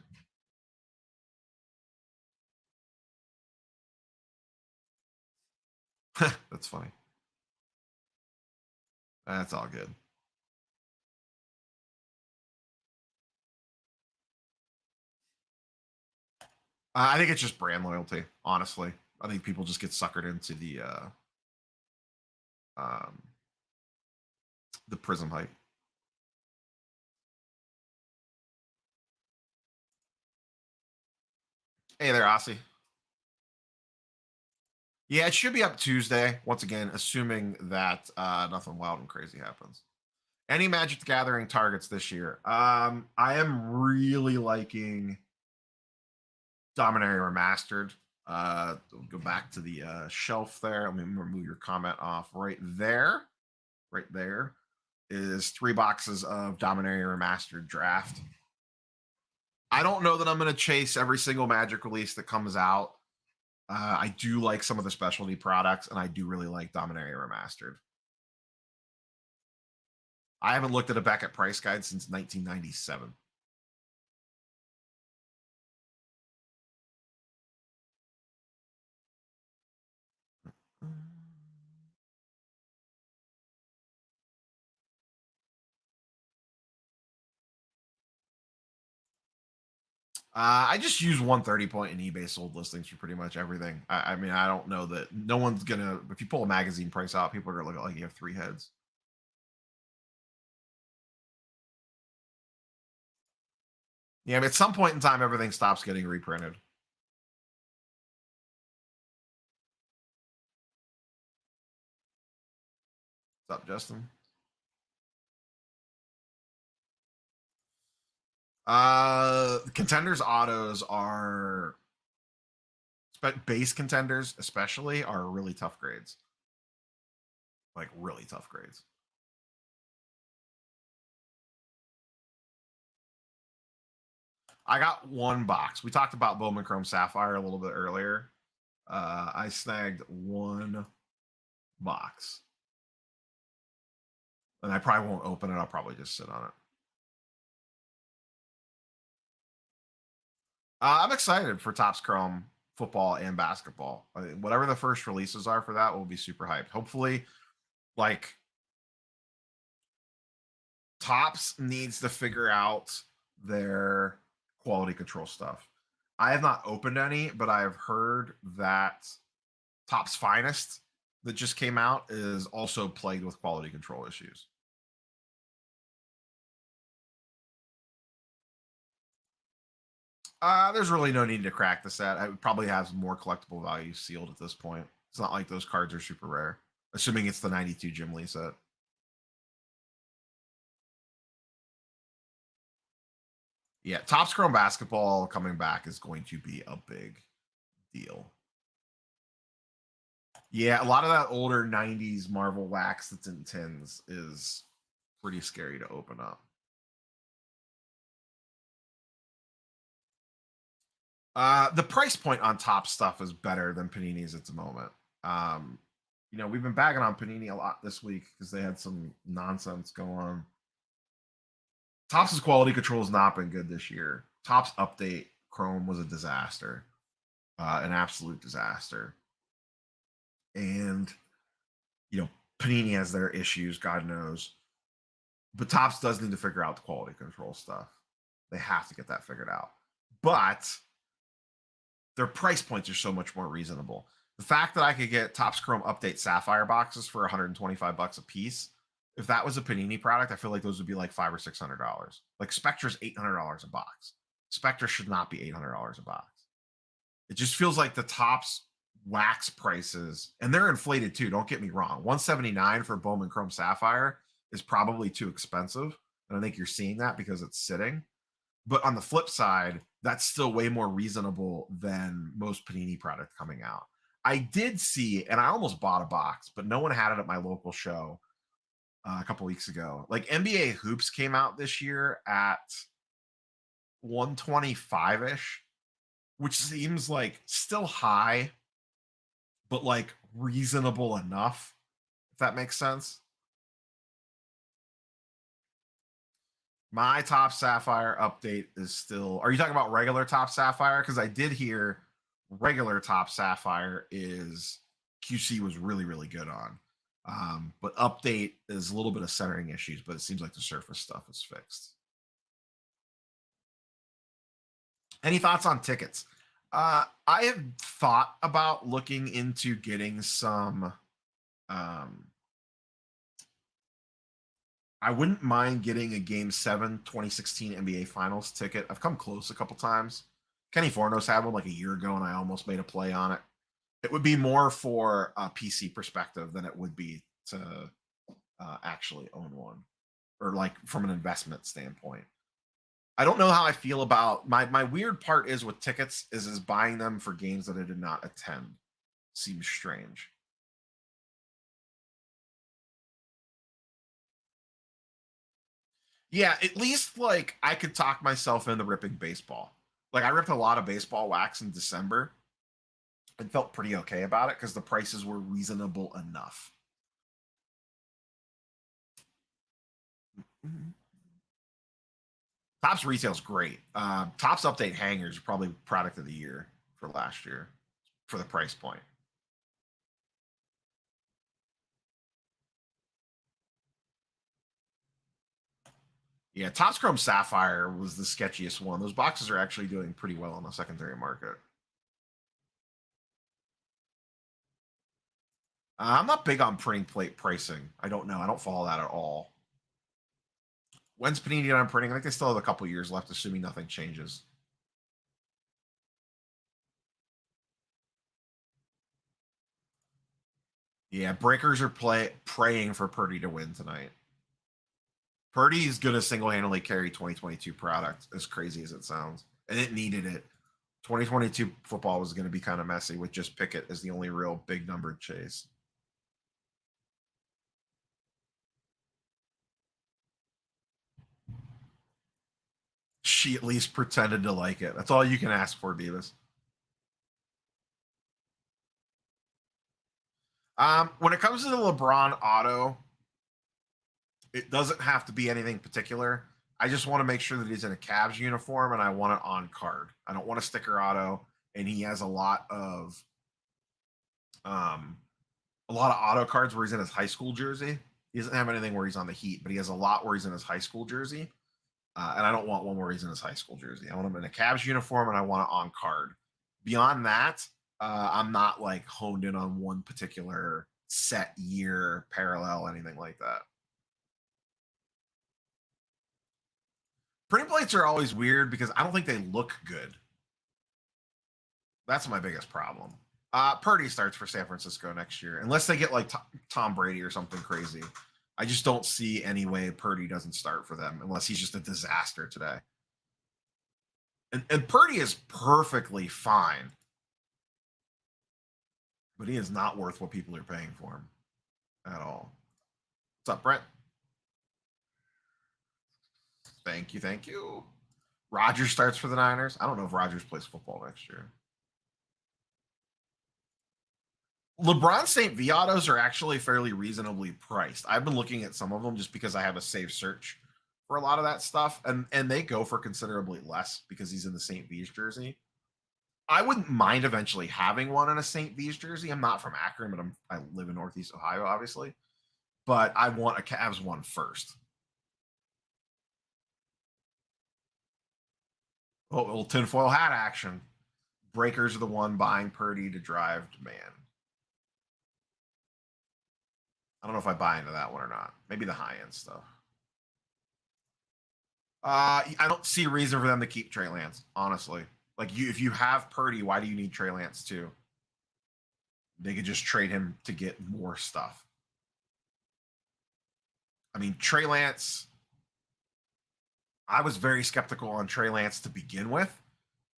That's funny. That's all good. I think it's just brand loyalty, honestly. I think people just get suckered into um, the Prism hype. Hey there, Aussie. Yeah, it should be up Tuesday. Once again, assuming that nothing wild and crazy happens. Any Magic the Gathering targets this year? I am really liking Dominaria Remastered. We'll go back to the shelf there. Let me remove your comment off right there. Right there is 3 boxes of Dominaria Remastered Draft. I don't know that I'm going to chase every single Magic release that comes out. I do like some of the specialty products, and I do really like Dominaria Remastered. I haven't looked at a Beckett price guide since 1997. I just use 130 point and eBay sold listings for pretty much everything. I mean, I don't know that no one's gonna. If you pull a magazine price out, people are gonna look at like you have 3 heads. Yeah, I mean, at some point in time, everything stops getting reprinted. What's up, Justin? Contenders autos are base contenders, especially, are really tough grades. Like really tough grades. I got 1 box. We talked about Bowman Chrome Sapphire a little bit earlier. I snagged 1 box. And I probably won't open it. I'll probably just sit on it. I'm excited for Topps Chrome football and basketball. Whatever the first releases are for that will be super hyped. Hopefully, like Topps needs to figure out their quality control stuff. I have not opened any, but I have heard that Topps Finest that just came out is also plagued with quality control issues. There's really no need to crack the set. It probably has more collectible value sealed at this point. It's not like those cards are super rare, assuming it's the 92 Jim Lee set. Yeah, Topps Chrome basketball coming back is going to be a big deal. Yeah, a lot of that older 90s Marvel wax that's in tins is pretty scary to open up. The price point on top stuff is better than Panini's at the moment. You know, we've been bagging on Panini a lot this week because they had some nonsense go on. Topps' quality control has not been good this year. Topps update Chrome was a disaster, an absolute disaster. And you know, Panini has their issues, God knows. But Topps does need to figure out the quality control stuff. They have to get that figured out. But their price points are so much more reasonable. The fact that I could get Topps Chrome Update Sapphire boxes for 125 bucks a piece, if that was a Panini product, I feel like those would be like $500 or $600. Like Spectra's $800 a box. Spectra should not be $800 a box. It just feels like the Topps wax prices, and they're inflated too. Don't get me wrong. 179 for Bowman Chrome Sapphire is probably too expensive. And I think you're seeing that because it's sitting. But on the flip side, that's still way more reasonable than most Panini product coming out. I did see, and I almost bought a box, but no one had it at my local show a couple weeks ago. Like NBA Hoops came out this year at 125 ish, which seems like still high, but like reasonable enough, if that makes sense. My Top Sapphire update is still. Are you talking about regular Top Sapphire? Because I did hear regular Top Sapphire is QC was really, really good on. But update is a little bit of centering issues, but it seems like the surface stuff is fixed. Any thoughts on tickets? I have thought about looking into getting some. I wouldn't mind getting a Game 7 2016 NBA Finals ticket. I've come close a couple times. Kenny Fornos had one like a year ago, and I almost made a play on it. It would be more for a PC perspective than it would be to actually own one, or like from an investment standpoint. I don't know how I feel about my weird part is with tickets is buying them for games that I did not attend. Seems strange. Yeah, at least like I could talk myself into ripping baseball. Like I ripped a lot of baseball wax in December and felt pretty okay about it because the prices were reasonable enough. Topps retail is great. Topps update hangers are probably product of the year for last year for the price point. Yeah, Topps Chrome Sapphire was the sketchiest one. Those boxes are actually doing pretty well on the secondary market. I'm not big on printing plate pricing. I don't know. I don't follow that at all. When's Panini done printing? I think they still have a couple years left, assuming nothing changes. Yeah, breakers are praying for Purdy to win tonight. Purdy's going to single-handedly carry 2022 product, as crazy as it sounds. And it needed it. 2022 football was going to be kind of messy with just Pickett as the only real big numbered chase. She at least pretended to like it. That's all you can ask for, Beavis. When it comes to the LeBron auto, it doesn't have to be anything particular. I just want to make sure that he's in a Cavs uniform and I want it on card. I don't want a sticker auto, and he has a lot of auto cards where he's in his high school jersey. He doesn't have anything where he's on the Heat, but he has a lot where he's in his high school jersey. And I don't want one where he's in his high school jersey. I want him in a Cavs uniform and I want it on card. Beyond that, I'm not like honed in on one particular set year, parallel, anything like that. Printing plates are always weird because I don't think they look good. That's my biggest problem. Purdy starts for San Francisco next year, unless they get like Tom Brady or something crazy. I just don't see any way Purdy doesn't start for them unless he's just a disaster today. And Purdy is perfectly fine, but he is not worth what people are paying for him at all. What's up, Brent? Thank you, thank you. Rodgers starts for the Niners. I don't know if Rodgers plays football next year. LeBron St. V autos are actually fairly reasonably priced. I've been looking at some of them just because I have a safe search for a lot of that stuff, and they go for considerably less because he's in the St. V's jersey. I wouldn't mind eventually having one in a St. V's jersey. I'm not from Akron, but I live in Northeast Ohio, obviously. But I want a Cavs one first. Oh, little tinfoil hat action. Breakers are the one buying Purdy to drive demand. I don't know if I buy into that one or not. Maybe the high end stuff. I don't see a reason for them to keep Trey Lance, honestly. Like if you have Purdy, why do you need Trey Lance too? They could just trade him to get more stuff. I mean, Trey Lance, I was very skeptical on Trey Lance to begin with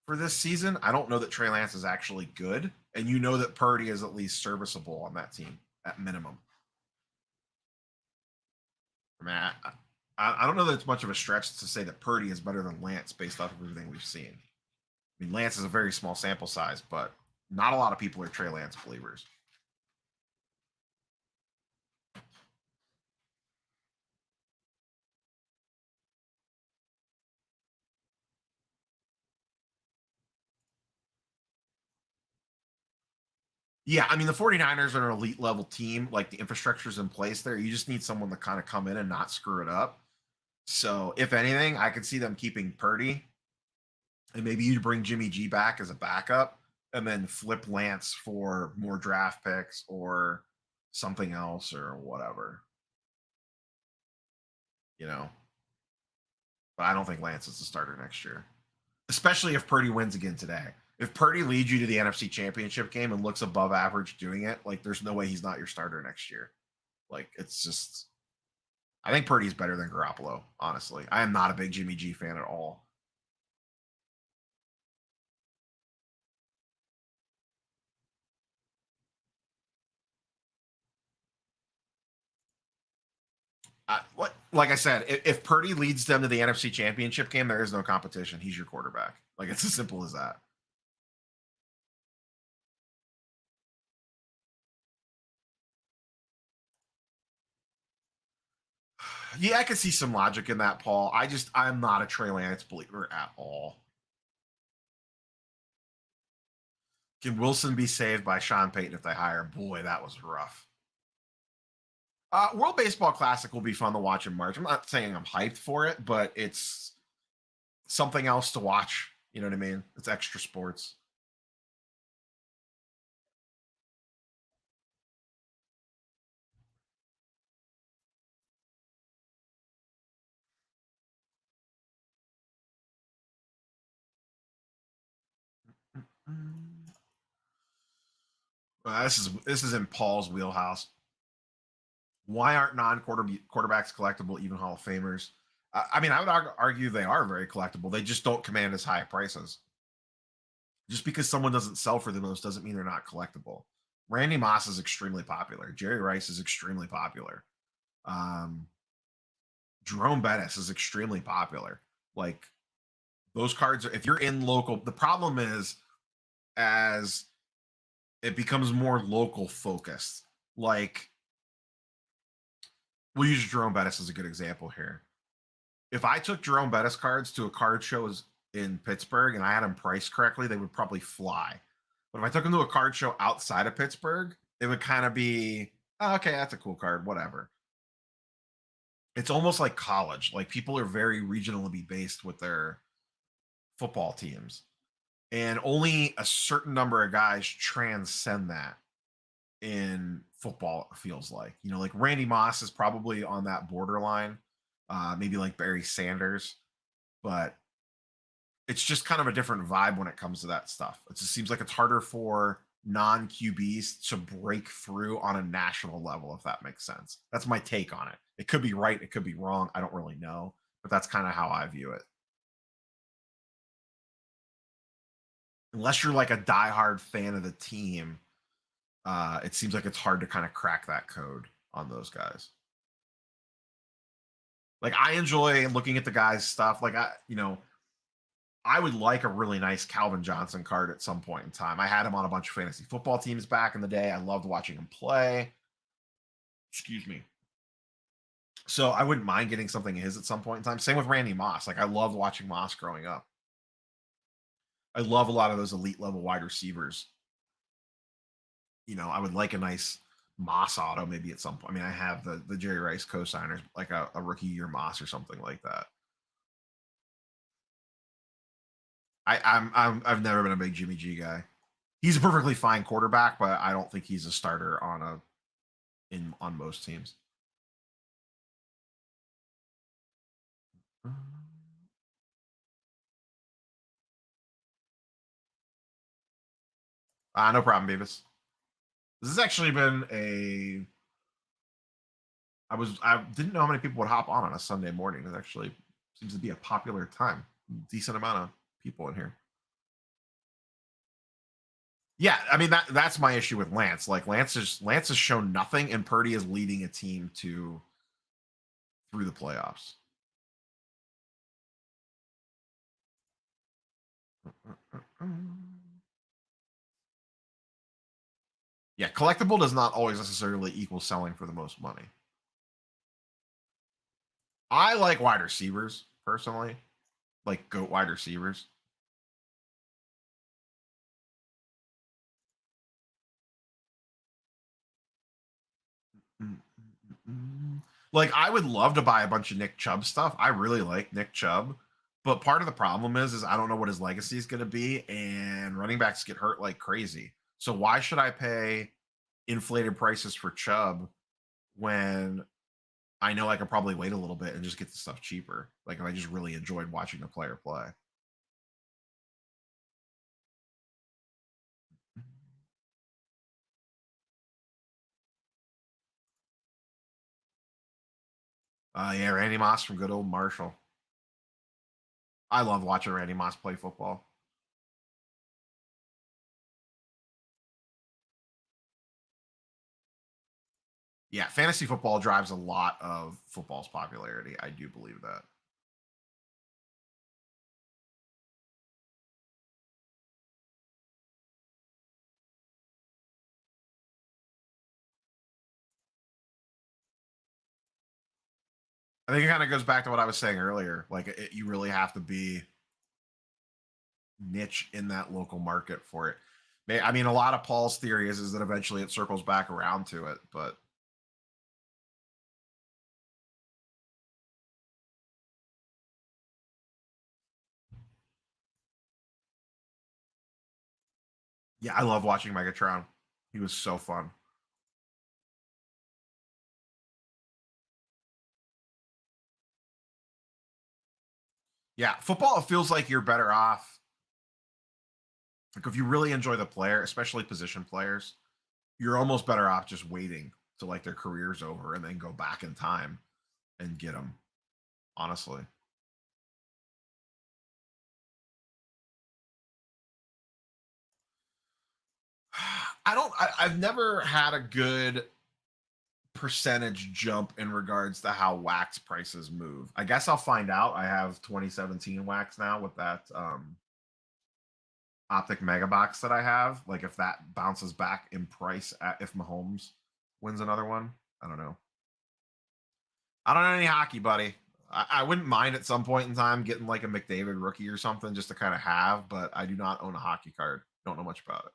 for this season. I don't know that Trey Lance is actually good. And you know that Purdy is at least serviceable on that team at minimum. I mean, I don't know that it's much of a stretch to say that Purdy is better than Lance based off of everything we've seen. I mean, Lance is a very small sample size, but not a lot of people are Trey Lance believers. Yeah, I mean, the 49ers are an elite level team. Like, the infrastructure's in place there. You just need someone to kind of come in and not screw it up. So, if anything, I could see them keeping Purdy, and maybe you bring Jimmy G back as a backup and then flip Lance for more draft picks or something else or whatever. You know, but I don't think Lance is the starter next year, especially if Purdy wins again today. If Purdy leads you to the NFC Championship game and looks above average doing it, like, there's no way he's not your starter next year. Like, it's just, I think Purdy's better than Garoppolo, honestly. I am not a big Jimmy G fan at all. What, like I said, if Purdy leads them to the NFC Championship game, there is no competition. He's your quarterback. Like, it's as simple as that. Yeah, I can see some logic in that, Paul. I'm not a Trey Lance believer at all. Can Wilson be saved by Sean Payton if they hire? Boy, that was rough. World Baseball Classic will be fun to watch in March. I'm not saying I'm hyped for it, but it's something else to watch. You know what I mean? It's extra sports. This is in Paul's wheelhouse. Why aren't quarterbacks collectible, even Hall of Famers? I mean, I would argue they are very collectible. They just don't command as high prices. Just because someone doesn't sell for the most doesn't mean they're not collectible. Randy Moss is extremely popular. Jerry Rice is extremely popular. Um, Jerome Bettis is extremely popular. Like, those cards, if you're in local, the problem is as it becomes more local focused. Like, we'll use Jerome Bettis as a good example here. If I took Jerome Bettis cards to a card show in Pittsburgh and I had them priced correctly, they would probably fly. But if I took them to a card show outside of Pittsburgh, it would kind of be, oh, okay, that's a cool card, whatever. It's almost like college. Like, people are very regionally based with their football teams. And only a certain number of guys transcend that in football, it feels like. You know, like Randy Moss is probably on that borderline, maybe like Barry Sanders, but it's just kind of a different vibe when it comes to that stuff. It just seems like it's harder for non QBs to break through on a national level, if that makes sense. That's my take on it. It could be right, it could be wrong. I don't really know, but that's kind of how I view it. Unless you're like a diehard fan of the team, it seems like it's hard to kind of crack that code on those guys. Like, I enjoy looking at the guys' stuff. Like, I would like a really nice Calvin Johnson card at some point in time. I had him on a bunch of fantasy football teams back in the day. I loved watching him play. Excuse me. So I wouldn't mind getting something of his at some point in time. Same with Randy Moss. Like, I loved watching Moss growing up. I love a lot of those elite level wide receivers. You know, I would like a nice Moss auto maybe at some point. I mean, I have the Jerry Rice co-signers, like a rookie year Moss or something like that. I've never been a big Jimmy G guy. He's a perfectly fine quarterback, but I don't think he's a starter on most teams. No problem, Beavis. This has actually been I didn't know how many people would hop on a Sunday morning. It actually seems to be a popular time. Decent amount of people in here. Yeah, I mean that's my issue with Lance. Like Lance has shown nothing, and Purdy is leading a team through the playoffs. Yeah, collectible does not always necessarily equal selling for the most money. I like wide receivers personally, like GOAT wide receivers. Like I would love to buy a bunch of Nick Chubb stuff. I really like Nick Chubb, but part of the problem is I don't know what his legacy is going to be, and running backs get hurt like crazy. So why should I pay inflated prices for Chubb when I know I could probably wait a little bit and just get the stuff cheaper? Like if I just really enjoyed watching a player play. Yeah, Randy Moss from good old Marshall. I love watching Randy Moss play football. Yeah, fantasy football drives a lot of football's popularity. I do believe that. I think it kind of goes back to what I was saying earlier. Like you really have to be niche in that local market for it. I mean, a lot of Paul's theory is that eventually it circles back around to it, but yeah, I love watching Megatron. He was so fun. Yeah, football, it feels like you're better off. Like if you really enjoy the player, especially position players, you're almost better off just waiting till like their career's over and then go back in time and get them. Honestly, I don't. I've never had a good percentage jump in regards to how wax prices move. I guess I'll find out. I have 2017 wax now with that optic mega box that I have. Like if that bounces back in price if Mahomes wins another one. I don't know. I don't know any hockey, buddy. I wouldn't mind at some point in time getting like a McDavid rookie or something just to kind of have, but I do not own a hockey card. Don't know much about it.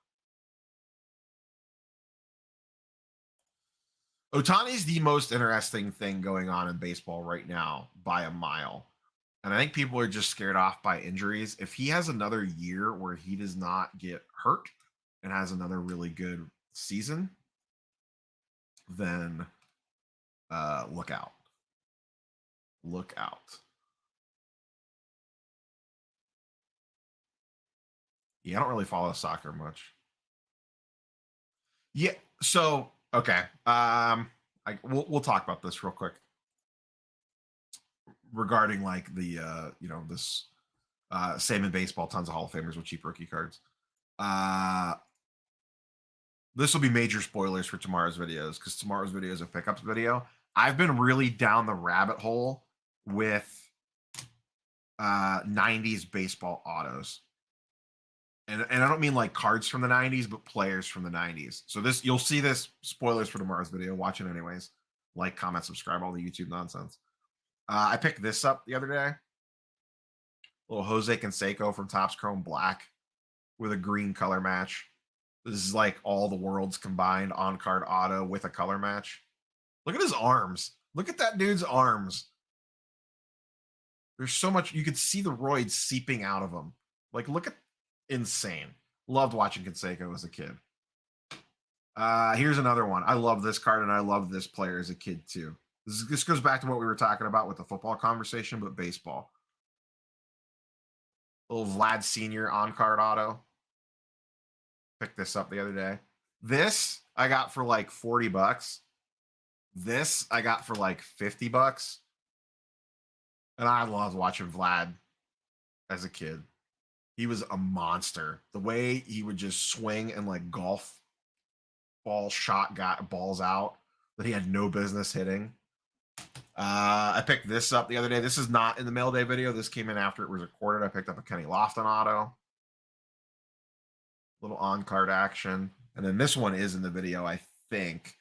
Otani's the most interesting thing going on in baseball right now by a mile. And I think people are just scared off by injuries. If he has another year where he does not get hurt and has another really good season, then look out. Look out. Yeah, I don't really follow soccer much. Yeah, so okay. We'll talk about this real quick regarding like the this same in baseball, tons of Hall of Famers with cheap rookie cards. Uh this will be major spoilers for tomorrow's videos because tomorrow's video is a pickups video. I've been really down the rabbit hole with 90s baseball autos. And I don't mean like cards from the 90s, but players from the 90s. So this you'll see this spoilers for tomorrow's video. Watch it anyways. Like, comment, subscribe, all the YouTube nonsense. I picked this up the other day. Little Jose Canseco from Topps Chrome Black with a green color match. This is like all the worlds combined on card auto with a color match. Look at his arms. Look at that dude's arms. There's so much you could see the roids seeping out of him. Like, look at insane. Loved watching Canseco as a kid. Here's another one. I love this card and I love this player as a kid too. This goes back to what we were talking about with the football conversation, but baseball. Little Vlad Senior on card auto. Picked this up the other day. This I got for like $40. This I got for like $50. And I loved watching Vlad as a kid. He was a monster. The way he would just swing and like golf ball shot got balls out that he had no business hitting. I picked this up the other day. This is not in the mail day video. This came in after it was recorded. I picked up a Kenny Lofton auto. Little on card action. And then this one is in the video, I think.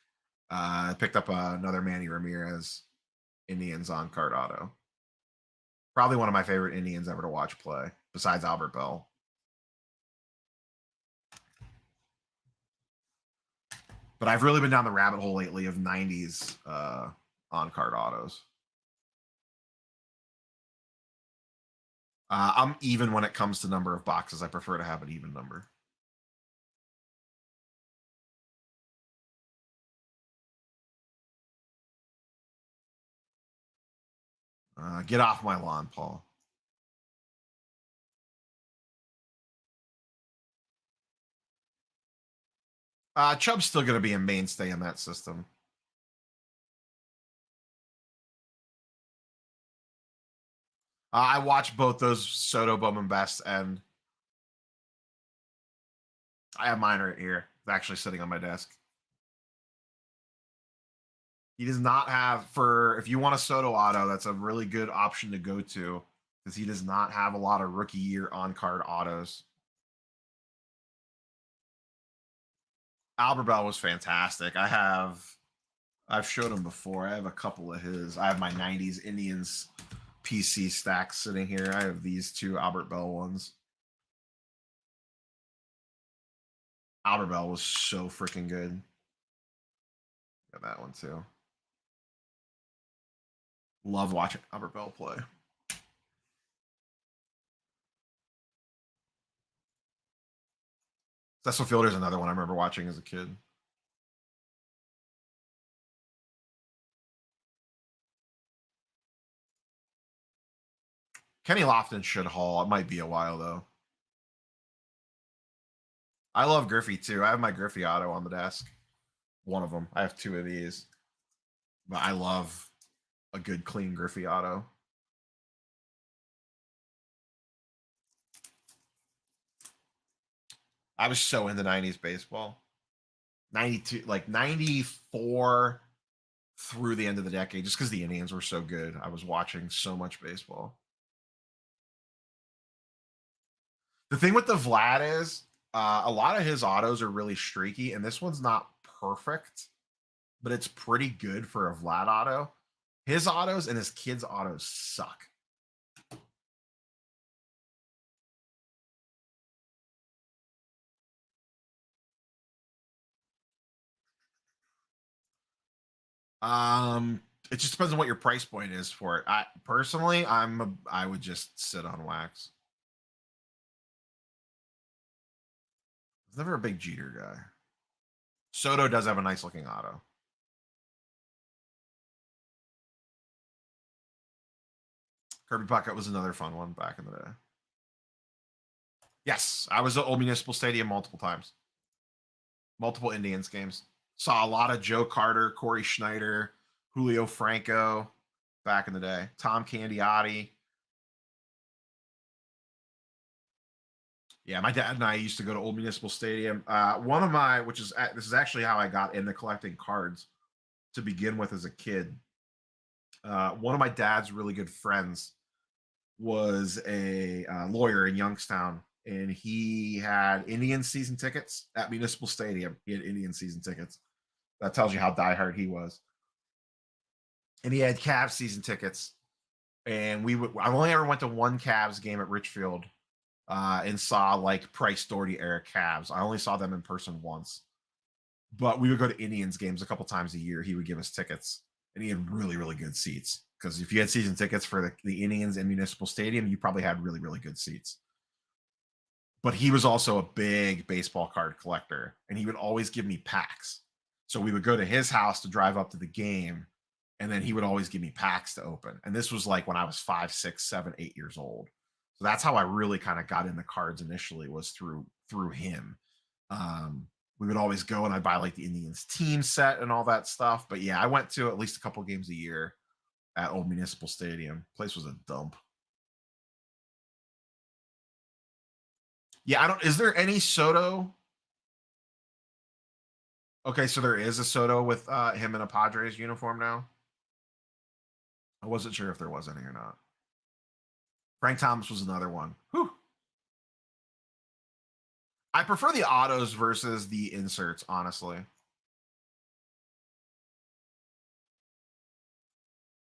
I picked up another Manny Ramirez Indians on card auto. Probably one of my favorite Indians ever to watch play, besides Albert Bell. But I've really been down the rabbit hole lately of 90s on-card autos. I'm even when it comes to number of boxes. I prefer to have an even number. Get off my lawn, Paul. Chubb's still going to be a mainstay in that system. I watched both those Soto, Bowman Best, and I have mine right here. It's actually sitting on my desk. He does not have, if you want a Soto auto, that's a really good option to go to because he does not have a lot of rookie year on-card autos. Albert Bell was fantastic. I've showed him before. I have a couple of his. I have my 90s Indians PC stacks sitting here. I have these two Albert Bell ones. Albert Bell was so freaking good. Got that one too. Love watching Albert Bell play. Cecil Fielder is another one I remember watching as a kid. Kenny Lofton should haul. It might be a while though. I love Griffey too. I have my Griffey auto on the desk. One of them. I have two of these. But I love a good clean Griffey auto. I was so into 90s baseball. 92, like 94 through the end of the decade, just because the Indians were so good. I was watching so much baseball. The thing with the Vlad is a lot of his autos are really streaky, and this one's not perfect, but it's pretty good for a Vlad auto. His autos and his kids' autos suck. It just depends on what your price point is for it. I personally, I would just sit on wax. I was never a big Jeter guy. Soto does have a nice looking auto. Kirby Puckett was another fun one back in the day. Yes, I was at Old Municipal Stadium multiple times. Multiple Indians games. Saw a lot of Joe Carter, Corey Schneider, Julio Franco back in the day. Tom Candiotti. Yeah, my dad and I used to go to Old Municipal Stadium. One of my, this is actually how I got into collecting cards to begin with as a kid. One of my dad's really good friends was a lawyer in Youngstown, and he had Indian season tickets at Municipal Stadium. He had Indian season tickets. That tells you how diehard he was. And he had Cavs season tickets. And I only ever went to one Cavs game at Richfield and saw like Price Doherty era Cavs. I only saw them in person once. But we would go to Indians games a couple times a year. He would give us tickets. And he had really, really good seats. Because if you had season tickets for the Indians in Municipal Stadium, you probably had really, really good seats. But he was also a big baseball card collector. And he would always give me packs. So we would go to his house to drive up to the game. And then he would always give me packs to open. And this was like when I was 5, 6, 7, 8 years old. So that's how I really kind of got into cards initially, was through him. we would always go and I'd buy like the Indians team set and all that stuff. But yeah, I went to at least a couple games a year at Old Municipal Stadium. Place was a dump. Yeah, I don't. Is there any Soto? Okay, so there is a Soto with him in a Padres uniform now. I wasn't sure if there was any or not. Frank Thomas was another one. Whew. I prefer the autos versus the inserts, honestly.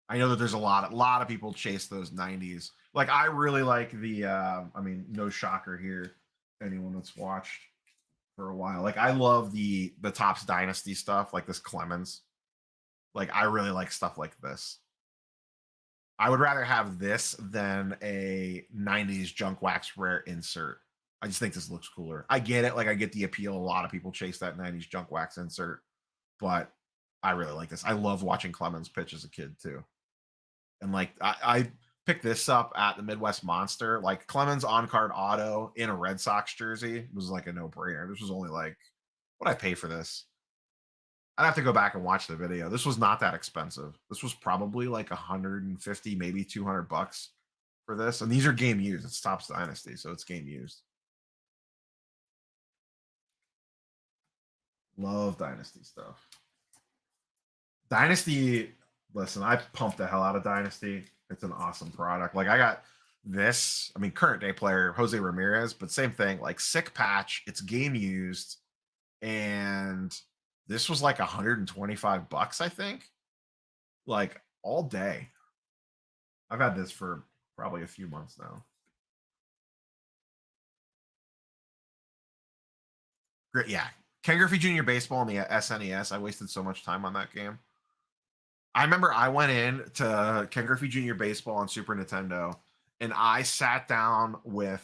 I know that there's a lot of people chase those 90s. Like I really like the I mean, no shocker here, anyone that's watched for a while. Like I love the Topps Dynasty stuff, like this Clemens. Like I really like stuff like this. I would rather have this than a 90s junk wax rare insert. I just think this looks cooler. I get it. Like I get the appeal. A lot of people chase that 90s junk wax insert, but I really like this. I love watching Clemens pitch as a kid too. And like I picked this up at the Midwest Monster. Like Clemens on card auto in a Red Sox jersey was like a no brainer. This was only like, what I pay for this? I'd have to go back and watch the video. This was not that expensive. This was probably like 150, maybe 200 bucks for this. And these are game used. It's Topps Dynasty, so it's game used. Love Dynasty stuff. Dynasty, listen, I pumped the hell out of Dynasty. It's an awesome product. Like I got this, I mean, current day player, Jose Ramirez, but same thing, like sick patch. It's game used. And this was like 125 bucks, I think. Like all day. I've had this for probably a few months now. Great, yeah. Ken Griffey Jr. Baseball on the SNES. I wasted so much time on that game. I remember I went in to Ken Griffey Jr. Baseball on Super Nintendo, and I sat down with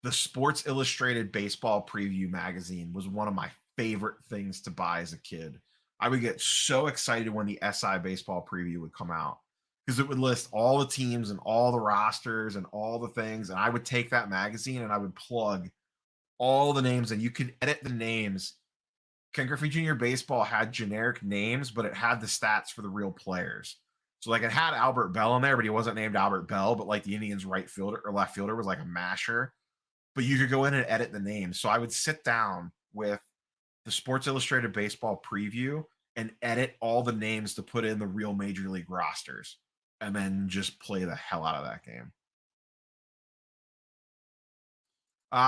the Sports Illustrated Baseball Preview magazine. Was one of my favorite things to buy as a kid. I would get so excited when the SI Baseball Preview would come out because it would list all the teams and all the rosters and all the things. And I would take that magazine and I would plug all the names, and you could edit the names. Ken Griffey Jr. Baseball had generic names, but it had the stats for the real players. So like it had Albert Bell in there, but he wasn't named Albert Bell, but like the Indians right fielder or left fielder was like a masher. But you could go in and edit the names. So I would sit down with the Sports Illustrated Baseball Preview and edit all the names to put in the real major league rosters and then just play the hell out of that game.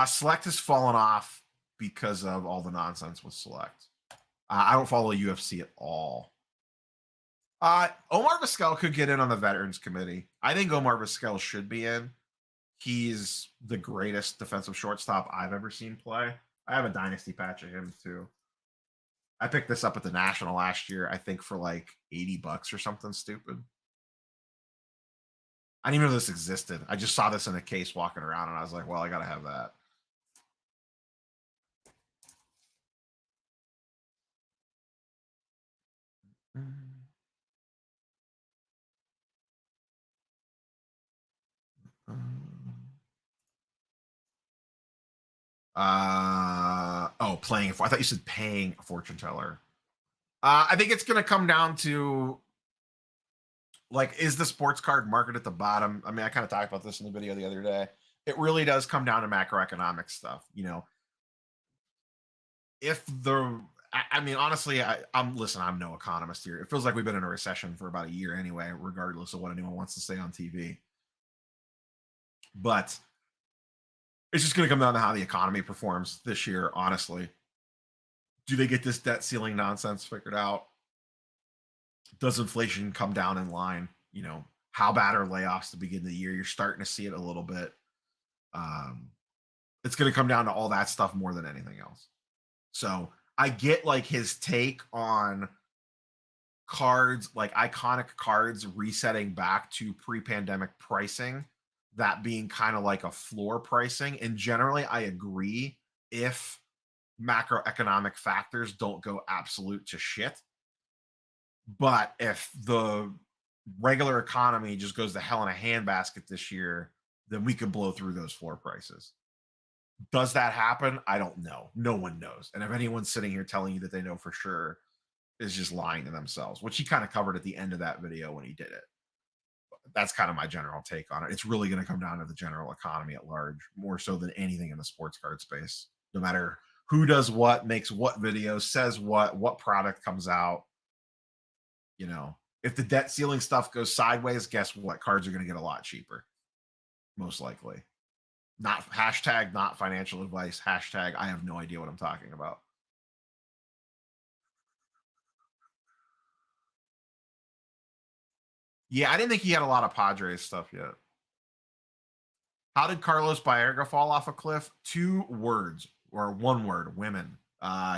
Select has fallen off because of all the nonsense with Select. I don't follow UFC at all. Omar Vizquel could get in on the Veterans Committee. I think Omar Vizquel should be in. He's the greatest defensive shortstop I've ever seen play. I have a dynasty patch of him too. I picked this up at the National last year, I think for like 80 bucks or something stupid. I didn't even know this existed. I just saw this in a case walking around and I was like, well, I got to have that. Playing. I thought you said paying a fortune teller. I think it's going to come down to like, is the sports card market at the bottom? I mean, I kind of talked about this in the video the other day. It really does come down to macroeconomic stuff. You know, if the, I mean, honestly, I'm no economist here. It feels like we've been in a recession for about a year anyway, regardless of what anyone wants to say on TV. But it's just going to come down to how the economy performs this year, honestly. Do they get this debt ceiling nonsense figured out? Does inflation come down in line? You know, how bad are layoffs to begin the year? You're starting to see it a little bit. It's going to come down to all that stuff more than anything else. So I get like his take on cards, like iconic cards resetting back to pre-pandemic pricing, that being kind of like a floor pricing. And generally, I agree if macroeconomic factors don't go absolute to shit. But if the regular economy just goes to hell in a handbasket this year, then we could blow through those floor prices. Does that happen? I don't know. No one knows. And if anyone's sitting here telling you that they know for sure, is just lying to themselves, which he kind of covered at the end of that video when he did it. That's kind of my general take on it. It's really going to come down to the general economy at large, more so than anything in the sports card space. No matter who does what, makes what videos, says what product comes out. You know, if the debt ceiling stuff goes sideways, guess what? Cards are going to get a lot cheaper, most likely. Not hashtag, not financial advice. Hashtag, I have no idea what I'm talking about. Yeah, I didn't think he had a lot of Padres stuff yet. How did Carlos Baerga fall off a cliff? 2 words or 1 word, women.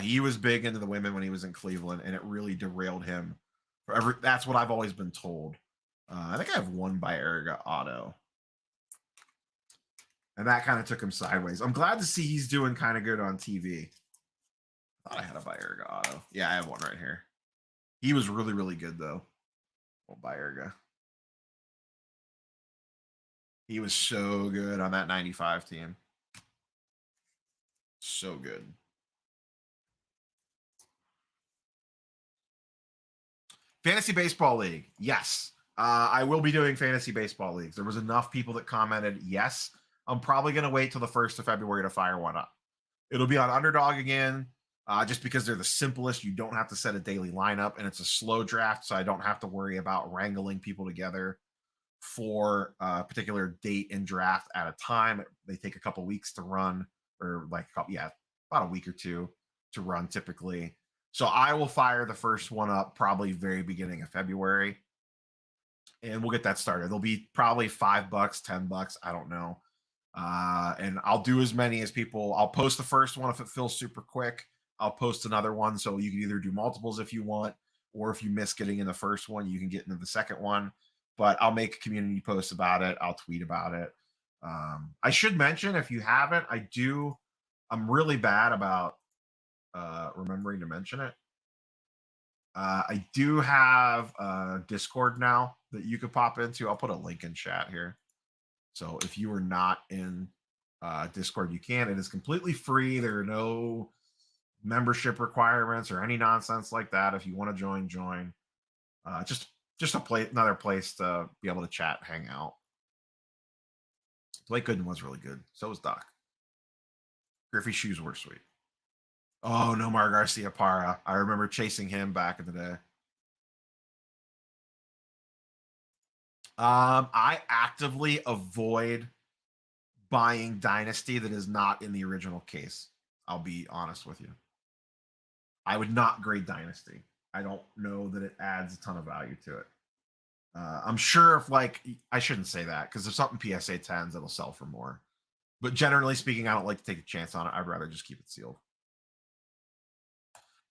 He was big into the women when he was in Cleveland, and it really derailed him. That's what I've always been told. I think I have 1 Baerga auto. And that kind of took him sideways. I'm glad to see he's doing kind of good on TV. I thought I had a Baerga auto. Yeah, I have 1 right here. He was really, really good, though. Well, Baerga. He was so good on that 95 team. So good. Fantasy Baseball League. Yes. I will be doing Fantasy Baseball Leagues. There was enough people that commented yes. I'm probably going to wait till the 1st of February to fire one up. It'll be on Underdog again, just because they're the simplest. You don't have to set a daily lineup, and it's a slow draft, so I don't have to worry about wrangling people together for a particular date and draft at a time. They take a couple weeks to run, or like about a week or 2 to run typically. So I will fire the first one up probably very beginning of February, and we'll get that started. There'll be probably $5, $10, I don't know. And I'll do as many as people. I'll post the first one if it feels super quick. I'll post another one, so you can either do multiples if you want, or if you miss getting in the first one, you can get into the second one. But I'll make community posts about it. I'll tweet about it. I should mention, if you haven't, I'm really bad about remembering to mention it. I do have Discord now that you could pop into. I'll put a link in chat here. So if you are not in Discord, you can. It is completely free. There are no membership requirements or any nonsense like that. If you want to join, join. Just another place to be able to chat, hang out. Blake Gooden was really good. So was Doc. Griffey's shoes were sweet. Oh, Nomar Garciaparra. I remember chasing him back in the day. I actively avoid buying Dynasty that is not in the original case. I'll be honest with you. I would not grade Dynasty. I don't know that it adds a ton of value to it. I'm sure if I shouldn't say that, because if something PSA 10s, it'll sell for more. But generally speaking, I don't like to take a chance on it. I'd rather just keep it sealed.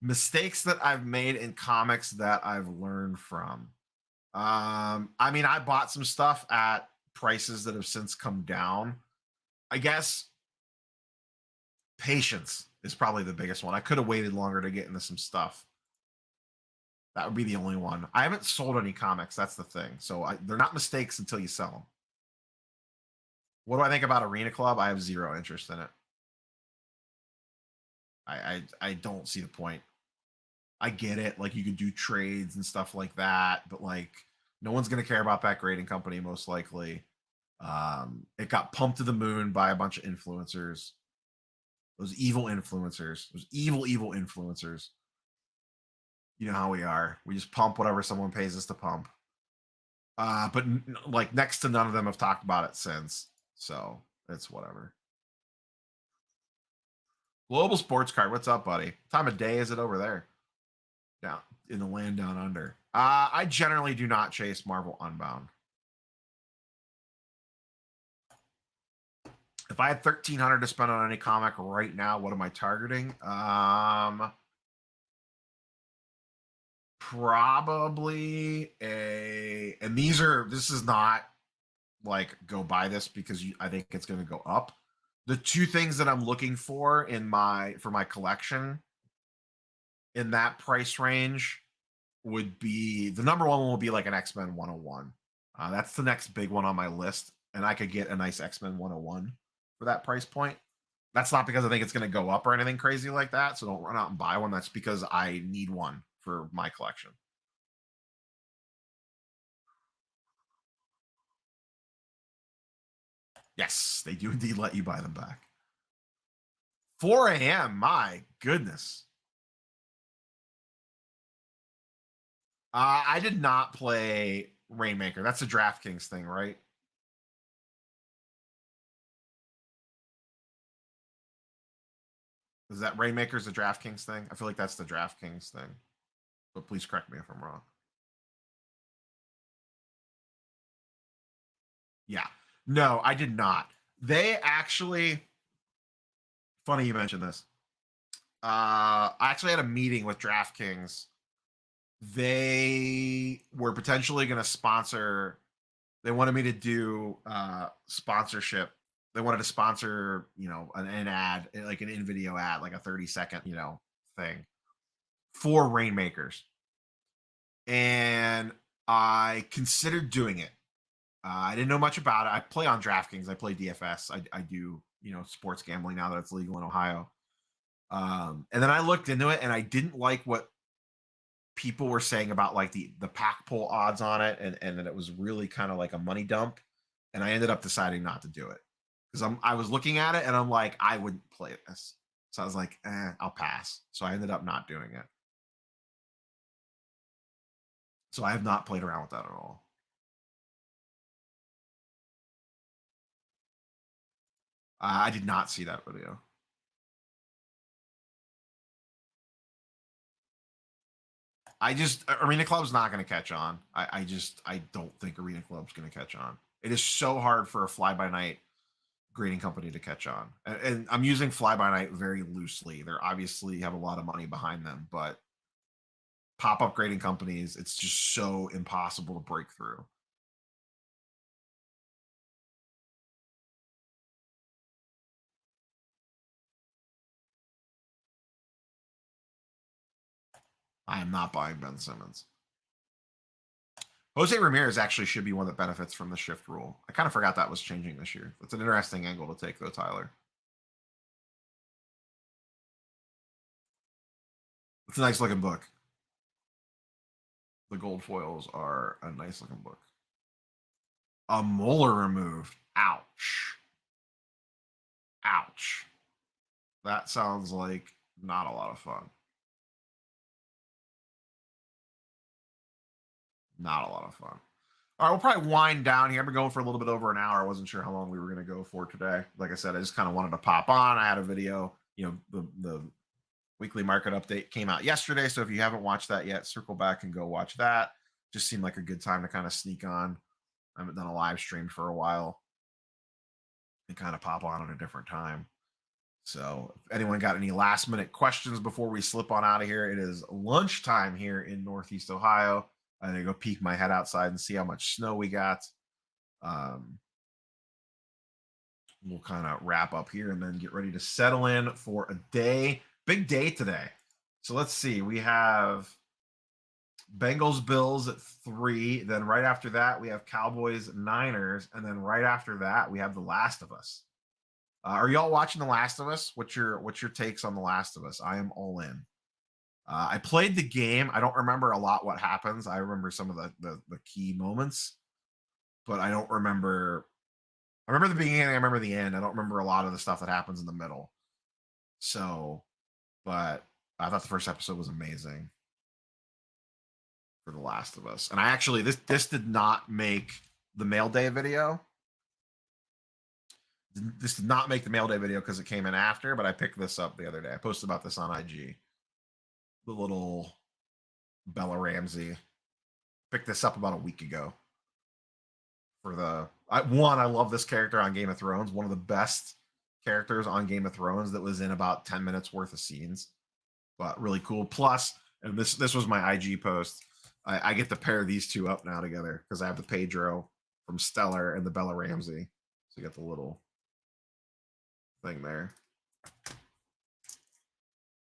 Mistakes that I've made in comics that I've learned from. I mean, I bought some stuff at prices that have since come down. I guess patience is probably the biggest one. I could have waited longer to get into some stuff. That would be the only one. I haven't sold any comics. That's the thing. So they're not mistakes until you sell them. What do I think about Arena Club? I have 0 interest in it. I don't see the point. I get it. Like, you could do trades and stuff like that, but no one's going to care about that grading company, most likely. It got pumped to the moon by a bunch of influencers. Those evil influencers. Those evil influencers. You know how we are. We just pump whatever someone pays us to pump. But next to none of them have talked about it since. So it's whatever. Global Sports Card. What's up, buddy? What time of day is it over there? Down in the land down under. I generally do not chase Marvel Unbound. If I had $1,300 to spend on any comic right now, what am I targeting? Probably and this is not go buy this because I think it's going to go up. The 2 things that I'm looking for for my collection in that price range would be, the number one will be an X-Men 101. That's the next big one on my list, and I could get a nice X-Men 101 for that price point. That's not because I think it's going to go up or anything crazy like that. So don't run out and buy one. That's because I need one for my collection. Yes, they do indeed let you buy them back. 4 a.m. My goodness. I did not play Rainmaker. That's a DraftKings thing, right? Is that Rainmaker's the DraftKings thing? I feel like that's the DraftKings thing. But please correct me if I'm wrong. Yeah. No, I did not. They actually, funny you mentioned this. I actually had a meeting with DraftKings. They were potentially going to sponsor. They wanted me to do sponsorship. They wanted to sponsor, an ad, like an in-video ad, like a 30-second, thing for Rainmakers. And I considered doing it. I didn't know much about it. I play on DraftKings. I play DFS. I do, sports gambling now that it's legal in Ohio. And then I looked into it, and I didn't like what people were saying about like the pack pull odds on it, and that it was really kind of like a money dump. And I ended up deciding not to do it because I was looking at it and I'm like, I wouldn't play this. So I was like, I'll pass. So I ended up not doing it. So I have not played around with that at all. I did not see that video. Arena Club's not going to catch on. I don't think Arena Club's going to catch on. It is so hard for a fly by night grading company to catch on. And I'm using fly by night very loosely. They're obviously have a lot of money behind them, but pop up grading companies, it's just so impossible to break through. I am not buying Ben Simmons. Jose Ramirez actually should be one that benefits from the shift rule. I kind of forgot that was changing this year. That's an interesting angle to take, though, Tyler. It's a nice looking book. The gold foils are a nice looking book. A molar removed. Ouch. Ouch. That sounds like not a lot of fun. Not a lot of fun. All right, we'll probably wind down here. I've been going for a little bit over an hour. I wasn't sure how long we were going to go for today. Like I said, I just kind of wanted to pop on. I had a video, the weekly market update came out yesterday. So if you haven't watched that yet, circle back and go watch that. Just seemed like a good time to kind of sneak on. I haven't done a live stream for a while and kind of pop on at a different time. So if anyone got any last minute questions before we slip on out of here, it is lunchtime here in Northeast Ohio. I'm going to go peek my head outside and see how much snow we got. We'll kind of wrap up here and then get ready to settle in for a day. Big day today. So let's see. We have Bengals Bills at 3. Then right after that, we have Cowboys Niners. And then right after that, we have The Last of Us. Are y'all watching The Last of Us? What's your takes on The Last of Us? I am all in. I played the game. I don't remember a lot what happens. I remember some of the key moments, but I don't remember. I remember the beginning. I remember the end. I don't remember a lot of the stuff that happens in the middle. So, but I thought the first episode was amazing for The Last of Us. And I actually this did not make the mail day video. This did not make the mail day video because it came in after, but I picked this up the other day. I posted about this on IG. The little Bella Ramsey. Picked this up about a week ago. For I love this character on Game of Thrones. One of the best characters on Game of Thrones that was in about 10 minutes worth of scenes. But really cool. Plus, and this was my IG post. I get to pair these two up now together because I have the Pedro from Stellar and the Bella Ramsey. So you got the little thing there.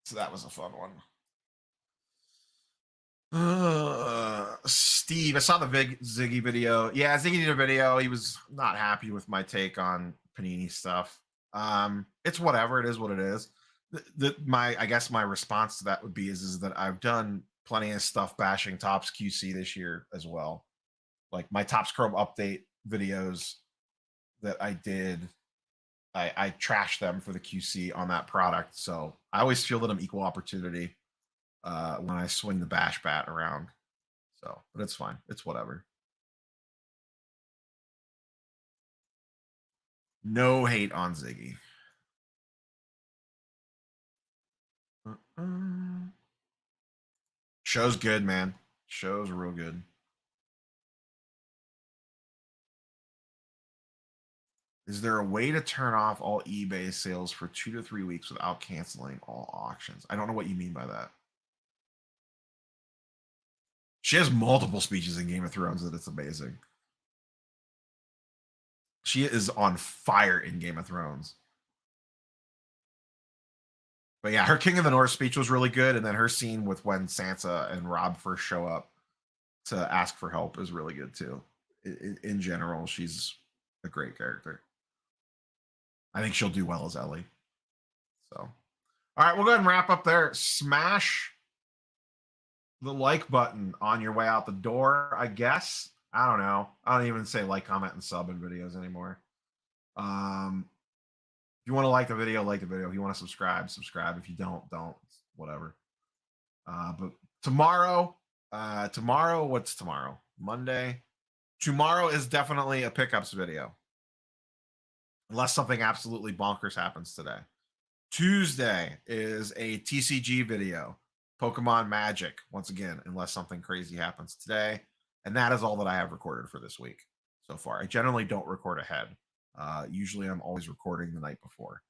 So that was a fun one. Steve, I saw the Ziggy video. Yeah, Ziggy did a video. He was not happy with my take on Panini stuff. It's whatever. It is what it is. I guess my response to that would be is that I've done plenty of stuff bashing Topps QC this year as well. Like my Topps Chrome update videos that I did, I trashed them for the QC on that product. So I always feel that I'm equal opportunity when I swing the bash bat around. So, but it's fine. It's whatever. No hate on Ziggy. Show's good, man. Show's real good. Is there a way to turn off all eBay sales for 2 to 3 weeks without canceling all auctions? I don't know what you mean by that. She has multiple speeches in Game of Thrones that it's amazing. She is on fire in Game of Thrones. But yeah, her King of the North speech was really good, and then her scene with when Sansa and Robb first show up to ask for help is really good too. In general, she's a great character. I think she'll do well as Ellie. So, all right, we'll go ahead and wrap up there. Smash the like button on your way out the door, I guess. I don't know. I don't even say like, comment, and sub in videos anymore. If you want to like the video, like the video. If you want to subscribe, subscribe. If you don't, whatever. But tomorrow, what's tomorrow? Monday. Tomorrow is definitely a pickups video. Unless something absolutely bonkers happens today. Tuesday is a TCG video. Pokemon Magic, once again, unless something crazy happens today. And that is all that I have recorded for this week so far. I generally don't record ahead. Usually I'm always recording the night before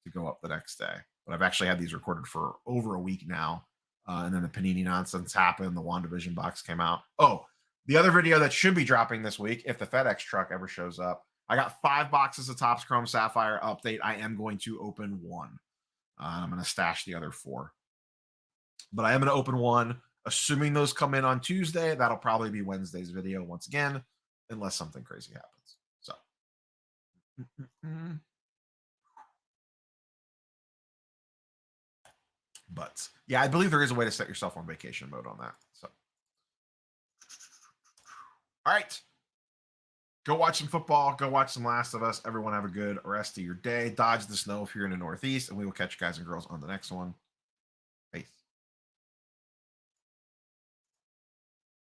to go up the next day. But I've actually had these recorded for over a week now. And then the Panini nonsense happened. The WandaVision box came out. Oh, the other video that should be dropping this week, if the FedEx truck ever shows up, I got 5 boxes of Topps Chrome Sapphire update. I am going to open 1. I'm going to stash the other 4. But I am going to open 1. Assuming those come in on Tuesday, that'll probably be Wednesday's video once again, unless something crazy happens. So. But yeah, I believe there is a way to set yourself on vacation mode on that. So. All right. Go watch some football. Go watch some Last of Us. Everyone have a good rest of your day. Dodge the snow if you're in the Northeast, and we will catch you guys and girls on the next one.